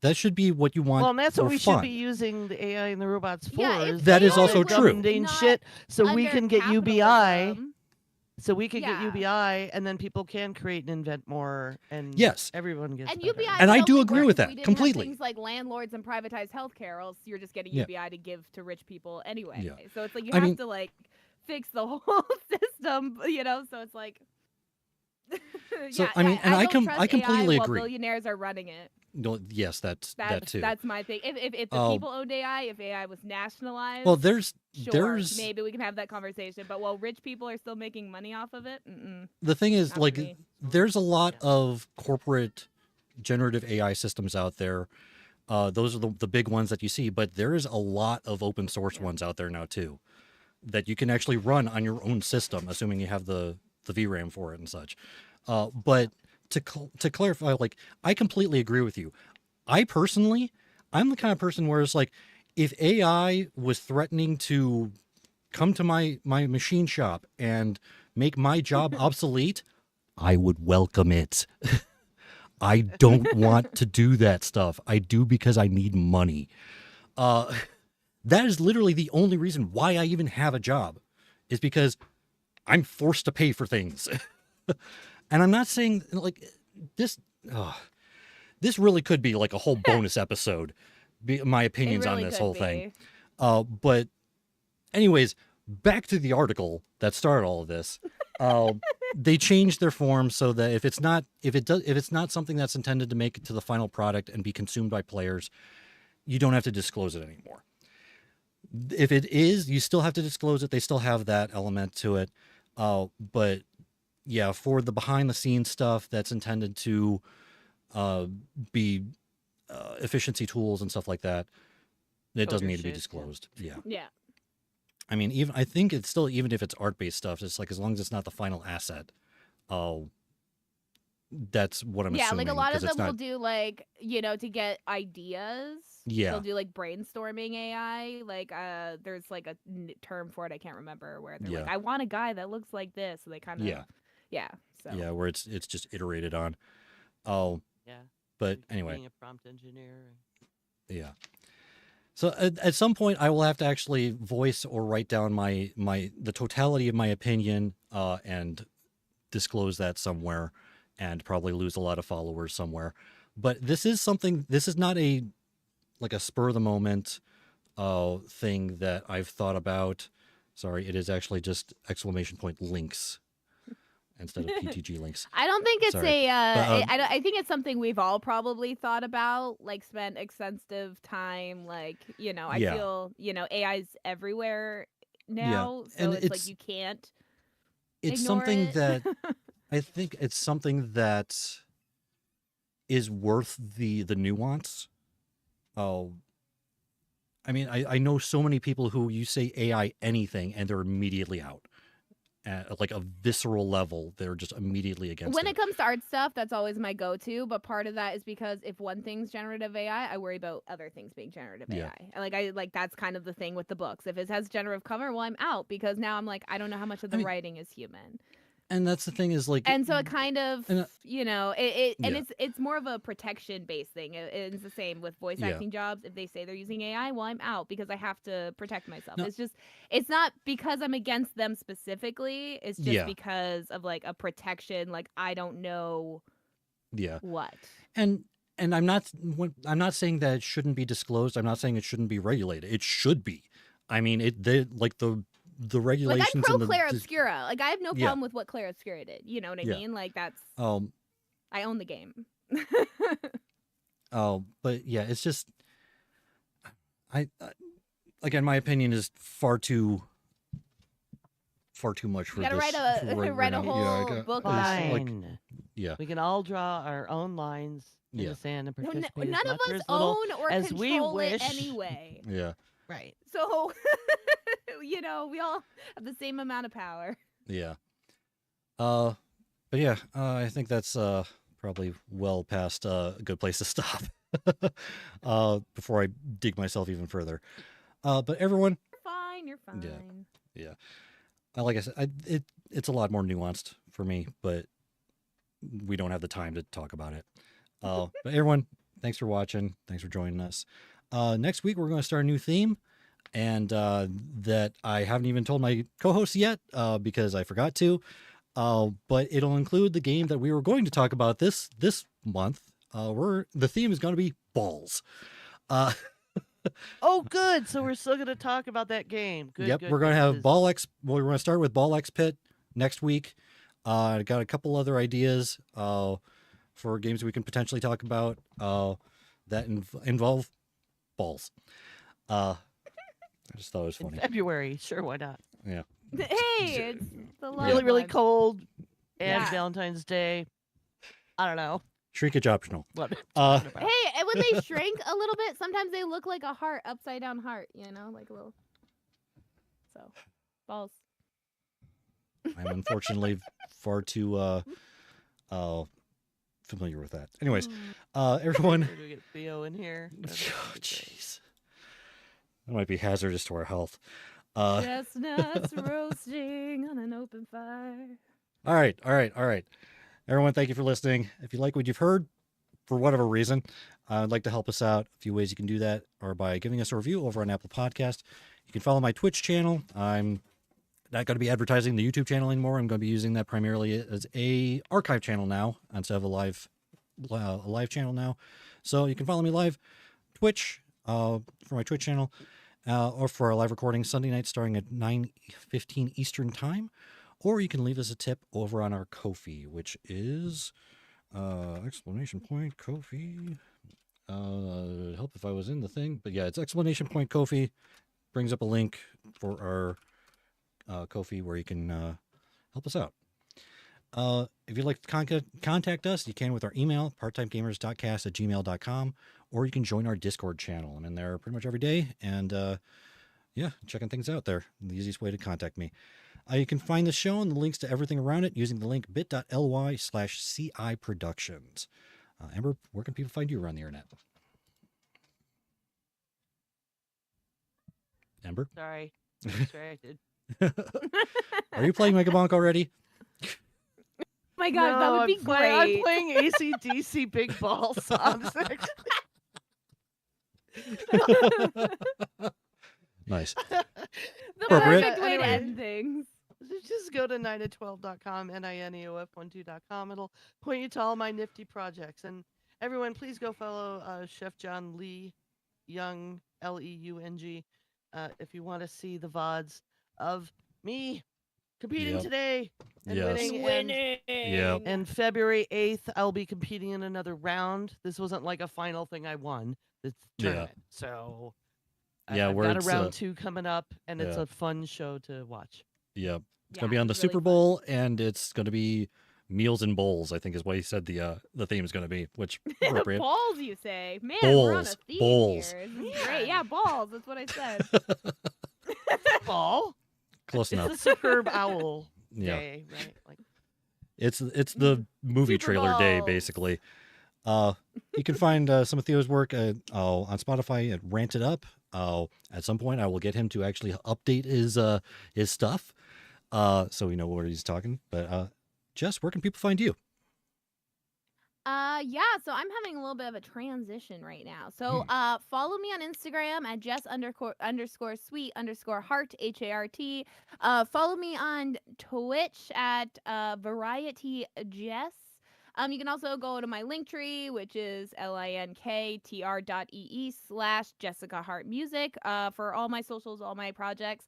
[SPEAKER 1] That should be what you want.
[SPEAKER 2] Well, and that's what
[SPEAKER 1] for
[SPEAKER 2] we
[SPEAKER 1] fun.
[SPEAKER 2] should be using the AI and the robots for.
[SPEAKER 3] Yeah, if
[SPEAKER 2] is
[SPEAKER 1] That
[SPEAKER 3] they
[SPEAKER 1] is also
[SPEAKER 3] were
[SPEAKER 1] true.
[SPEAKER 2] mundane
[SPEAKER 3] not
[SPEAKER 2] shit, so we
[SPEAKER 3] under
[SPEAKER 2] can get UBI.
[SPEAKER 3] capitalism,
[SPEAKER 2] So we can get
[SPEAKER 3] Yeah.
[SPEAKER 2] UBI, and then people can create and invent more, and
[SPEAKER 1] Yes.
[SPEAKER 2] everyone gets
[SPEAKER 3] And
[SPEAKER 2] better.
[SPEAKER 3] UBI
[SPEAKER 1] And
[SPEAKER 3] would
[SPEAKER 1] I do
[SPEAKER 3] only
[SPEAKER 1] agree
[SPEAKER 3] work
[SPEAKER 1] with
[SPEAKER 3] if
[SPEAKER 1] that
[SPEAKER 3] we didn't
[SPEAKER 1] completely.
[SPEAKER 3] Have things like landlords and privatized healthcare, or else you're just getting
[SPEAKER 1] Yeah.
[SPEAKER 3] UBI to give to rich people anyway.
[SPEAKER 1] Yeah.
[SPEAKER 3] So it's like you
[SPEAKER 1] I
[SPEAKER 3] have
[SPEAKER 1] mean-
[SPEAKER 3] to like fix the whole system, So it's like.
[SPEAKER 1] So,
[SPEAKER 3] yeah,
[SPEAKER 1] I mean, and I
[SPEAKER 3] don't trust
[SPEAKER 1] completely
[SPEAKER 3] AI while
[SPEAKER 1] agree.
[SPEAKER 3] Billionaires are running it.
[SPEAKER 1] No, yes, that too.
[SPEAKER 3] That's my thing. If the
[SPEAKER 1] Oh.
[SPEAKER 3] people owned AI, if AI was nationalized,
[SPEAKER 1] Well, there's
[SPEAKER 3] maybe we can have that conversation. But while rich people are still making money off of it,
[SPEAKER 1] the thing is
[SPEAKER 3] not for
[SPEAKER 1] like
[SPEAKER 3] me.
[SPEAKER 1] there's a lot of corporate generative AI systems out there. Those are the big ones that you see, but there is a lot of open source ones out there now too that you can actually run on your own system, assuming you have the VRAM for it and such. But to clarify, like, I completely agree with you. I'm the kind of person where it's like, if AI was threatening to come to my machine shop and make my job obsolete, I would welcome it. I don't want to do that stuff. I do because I need money. That is literally the only reason why I even have a job, is because I'm forced to pay for things. And I'm not saying like this. This really could be like a whole bonus episode. My opinions on this whole thing. But anyways, back to the article that started all of this. They changed their form so that if it's not something that's intended to make it to the final product and be consumed by players, you don't have to disclose it anymore. If it is, you still have to disclose it. They still have that element to it. But yeah, for the behind the scenes stuff that's intended to be efficiency tools and stuff like that, it doesn't need to be disclosed. Yeah.
[SPEAKER 3] Yeah.
[SPEAKER 1] I mean, I think it's still, even if it's art-based stuff, it's like, as long as it's not the final asset, that's what I'm assuming.
[SPEAKER 3] Like a lot of
[SPEAKER 1] 'cause it's
[SPEAKER 3] them will
[SPEAKER 1] not-
[SPEAKER 3] do like, to get ideas.
[SPEAKER 1] Yeah.
[SPEAKER 3] They'll do like brainstorming AI. Like there's like a term for it. I can't remember where they're like,
[SPEAKER 1] Yeah.
[SPEAKER 3] I want a guy that looks like this. So they kind of
[SPEAKER 1] Yeah.
[SPEAKER 3] Yeah. So
[SPEAKER 1] Yeah, where it's just iterated on. Oh,
[SPEAKER 2] Yeah.
[SPEAKER 1] but
[SPEAKER 2] Like
[SPEAKER 1] anyway,
[SPEAKER 2] being a prompt engineer.
[SPEAKER 1] yeah. So at some point, I will have to actually voice or write down the totality of my opinion and disclose that somewhere, and probably lose a lot of followers somewhere. But this is something. This is not a spur of the moment thing that I've thought about. Sorry, it is actually just ! Links instead of PTG links.
[SPEAKER 3] I don't think it's
[SPEAKER 1] Sorry.
[SPEAKER 3] I think it's something we've all probably thought about, like spent extensive time, like, I
[SPEAKER 1] Yeah.
[SPEAKER 3] feel, AI's everywhere now. So
[SPEAKER 1] And
[SPEAKER 3] it's like
[SPEAKER 1] it's-
[SPEAKER 3] you can't
[SPEAKER 1] It's
[SPEAKER 3] ignore
[SPEAKER 1] something
[SPEAKER 3] it.
[SPEAKER 1] that I think it's something that is worth the nuance. Oh, I mean, I know so many people who you say AI anything and they're immediately out. At like a visceral level, they're just immediately against
[SPEAKER 3] When
[SPEAKER 1] it.
[SPEAKER 3] it comes to art stuff, that's always my go-to. But part of that is because if one thing's generative AI, I worry about other things being generative
[SPEAKER 1] Yeah.
[SPEAKER 3] AI. I like that's kind of the thing with the books. If it has generative cover, well, I'm out, because now I'm like, I don't know how much of the
[SPEAKER 1] mean,
[SPEAKER 3] writing is human.
[SPEAKER 1] And that's the thing is like,
[SPEAKER 3] And so it kind of,
[SPEAKER 1] and,
[SPEAKER 3] and
[SPEAKER 1] yeah.
[SPEAKER 3] it's more of a protection based thing. It's the same with voice
[SPEAKER 1] Yeah.
[SPEAKER 3] acting jobs. If they say they're using AI, well, I'm out because I have to protect myself.
[SPEAKER 1] No.
[SPEAKER 3] It's not because I'm against them specifically. It's just
[SPEAKER 1] Yeah.
[SPEAKER 3] because of like a protection. Like, I don't know
[SPEAKER 1] yeah.
[SPEAKER 3] what.
[SPEAKER 1] And I'm not saying that it shouldn't be disclosed. I'm not saying it shouldn't be regulated. It should be. I mean, the
[SPEAKER 3] Like,
[SPEAKER 1] regulations
[SPEAKER 3] I'm pro
[SPEAKER 1] and the
[SPEAKER 3] Claire Obscura. Like, I have no
[SPEAKER 1] Yeah.
[SPEAKER 3] problem with what Claire Obscura did. You know what I
[SPEAKER 1] Yeah.
[SPEAKER 3] mean? Like, that's,
[SPEAKER 1] um
[SPEAKER 3] I own the game.
[SPEAKER 1] but yeah, it's just I again, my opinion is far too much for
[SPEAKER 3] You gotta
[SPEAKER 1] this.
[SPEAKER 3] write a
[SPEAKER 1] for right
[SPEAKER 3] write a
[SPEAKER 1] now.
[SPEAKER 3] whole
[SPEAKER 1] Yeah, I got-
[SPEAKER 3] book
[SPEAKER 1] it's
[SPEAKER 3] on it.
[SPEAKER 1] like-
[SPEAKER 2] Fine.
[SPEAKER 1] yeah.
[SPEAKER 2] We can all draw our own lines in
[SPEAKER 1] Yeah.
[SPEAKER 2] the sand and
[SPEAKER 3] No,
[SPEAKER 2] participate
[SPEAKER 3] none
[SPEAKER 2] as
[SPEAKER 3] of
[SPEAKER 2] much or
[SPEAKER 3] us
[SPEAKER 2] as little
[SPEAKER 3] own or
[SPEAKER 2] as we
[SPEAKER 3] control
[SPEAKER 2] wish.
[SPEAKER 3] it anyway.
[SPEAKER 1] Yeah.
[SPEAKER 2] Right.
[SPEAKER 3] So, we all have the same amount of power.
[SPEAKER 1] Yeah. But yeah, I think that's probably well past a good place to stop. Before I dig myself even further. But everyone,
[SPEAKER 3] You're fine.
[SPEAKER 1] yeah. Like I said, it's a lot more nuanced for me, but we don't have the time to talk about it. But everyone, thanks for watching. Thanks for joining us. Next week, we're going to start a new theme. And that I haven't even told my co-hosts yet because I forgot to. But it'll include the game that we were going to talk about this month. The theme is going to be balls.
[SPEAKER 2] Oh, good. So we're still going to talk about that game. Good.
[SPEAKER 1] Yep,
[SPEAKER 2] Good,
[SPEAKER 1] we're going to
[SPEAKER 2] good.
[SPEAKER 1] have Ball X. Well, we're going to start with Ball X Pit next week. I got a couple other ideas for games we can potentially talk about that involve balls. I just thought it was
[SPEAKER 2] In
[SPEAKER 1] funny.
[SPEAKER 2] February. Sure, why not?
[SPEAKER 1] Yeah.
[SPEAKER 3] Hey, it's the love
[SPEAKER 2] Really, really
[SPEAKER 3] month.
[SPEAKER 2] cold. And
[SPEAKER 3] Yeah.
[SPEAKER 2] Valentine's Day. I don't know.
[SPEAKER 1] Shrinkage optional.
[SPEAKER 2] What
[SPEAKER 1] Uh,
[SPEAKER 2] talking about.
[SPEAKER 3] Hey, and when they shrink a little bit, sometimes they look like a heart, upside down heart, like a little. So, balls.
[SPEAKER 1] I'm unfortunately far too familiar with that. Anyways, everyone.
[SPEAKER 2] We're gonna get Theo in here.
[SPEAKER 1] Oh, jeez. That might be hazardous to our health.
[SPEAKER 3] Chestnuts roasting on an open fire.
[SPEAKER 1] All right. Everyone, thank you for listening. If you like what you've heard, for whatever reason, I'd like to help us out. A few ways you can do that are by giving us a review over on Apple Podcast. You can follow my Twitch channel. I'm not going to be advertising the YouTube channel anymore. I'm going to be using that primarily as a archive channel now instead of a live channel now. So you can follow me live Twitch for my Twitch channel or for our live recording Sunday night starting at 9:15 Eastern time. Or you can leave us a tip over on our Ko-fi, which is exclamation point Ko-fi. Help if I was in the thing, but yeah, it's exclamation point Ko-fi. Brings up a link for our Ko-fi where you can help us out. If you'd like to contact us, you can with our email, parttimegamers.cast@gmail.com, or you can join our Discord channel. I'm in there pretty much every day, and yeah, checking things out there. The easiest way to contact me. You can find the show and the links to everything around it using the link bit.ly/CI Productions. Amber, where can people find you around the internet? Amber?
[SPEAKER 2] Sorry. Distracted.
[SPEAKER 1] Are you playing Mega Bonk already?
[SPEAKER 3] My God, that would be great.
[SPEAKER 2] I'm playing AC/DC Big Ball songs.
[SPEAKER 1] Nice.
[SPEAKER 3] The
[SPEAKER 1] Appropriate.
[SPEAKER 3] perfect way to
[SPEAKER 2] Anyway.
[SPEAKER 3] end things.
[SPEAKER 2] Just go to 9to12.com, NINEOF12.com. It'll point you to all my nifty projects. And everyone, please go follow Chef John Lee Young, Leung, if you want to see the VODs of me competing
[SPEAKER 1] Yep.
[SPEAKER 2] today and
[SPEAKER 1] Yes.
[SPEAKER 2] winning.
[SPEAKER 1] Yep.
[SPEAKER 2] And February 8th, I'll be competing in another round. This wasn't like a final thing I won. This
[SPEAKER 1] Yeah.
[SPEAKER 2] tournament. So
[SPEAKER 1] Yeah,
[SPEAKER 2] I've
[SPEAKER 1] where
[SPEAKER 2] got a
[SPEAKER 1] it's,
[SPEAKER 2] round 2 coming up, and it's
[SPEAKER 1] yeah.
[SPEAKER 2] a fun show to watch.
[SPEAKER 1] Yep. It's
[SPEAKER 3] Yeah,
[SPEAKER 1] going to be on the
[SPEAKER 3] it's really
[SPEAKER 1] Super
[SPEAKER 3] fun.
[SPEAKER 1] Bowl, and it's going to be Meals and Bowls, I think is what he said the theme is going to be, which appropriate.
[SPEAKER 3] Balls, you say? Man, we're on a
[SPEAKER 1] Bowls.
[SPEAKER 3] theme
[SPEAKER 1] Bowls.
[SPEAKER 3] here. This is great. Yeah, balls. That's what I said.
[SPEAKER 2] Ball?
[SPEAKER 1] Close
[SPEAKER 2] It's
[SPEAKER 1] enough.
[SPEAKER 2] the superb owl
[SPEAKER 1] Yeah.
[SPEAKER 2] day, right? Like,
[SPEAKER 1] It's the movie
[SPEAKER 3] Super
[SPEAKER 1] trailer day,
[SPEAKER 3] Bowls.
[SPEAKER 1] basically. You can find some of Theo's work on Spotify at Rant It Up. At some point, I will get him to actually update his stuff, so we know where he's talking. But Jess, where can people find you?
[SPEAKER 3] Yeah, so I'm having a little bit of a transition right now. So follow me on Instagram at Jess_sweet_Hart, HART. Follow me on Twitch at Variety Jess. You can also go to my link tree, which is linktr.ee/Jessica Hart Music, for all my socials, all my projects.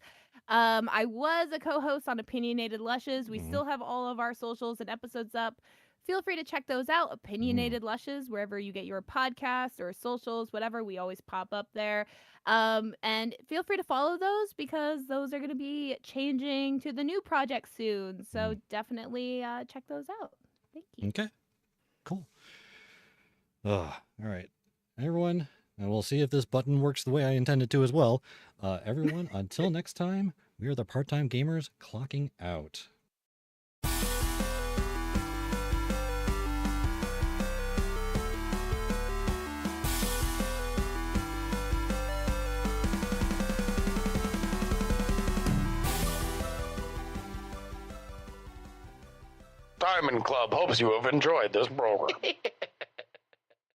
[SPEAKER 3] I was a co-host on Opinionated Lushes. We still have all of our socials and episodes up. Feel free to check those out. Opinionated Lushes, wherever you get your podcasts or socials, whatever, we always pop up there. And feel free to follow those because those are going to be changing to the new project soon. So definitely check those out. Thank you.
[SPEAKER 1] Okay, cool. All right, everyone, and we'll see if this button works the way I intended to as well. Everyone, until next time, we are the Part-Time Gamers clocking out.
[SPEAKER 5] Diamond Club hopes you have enjoyed this program.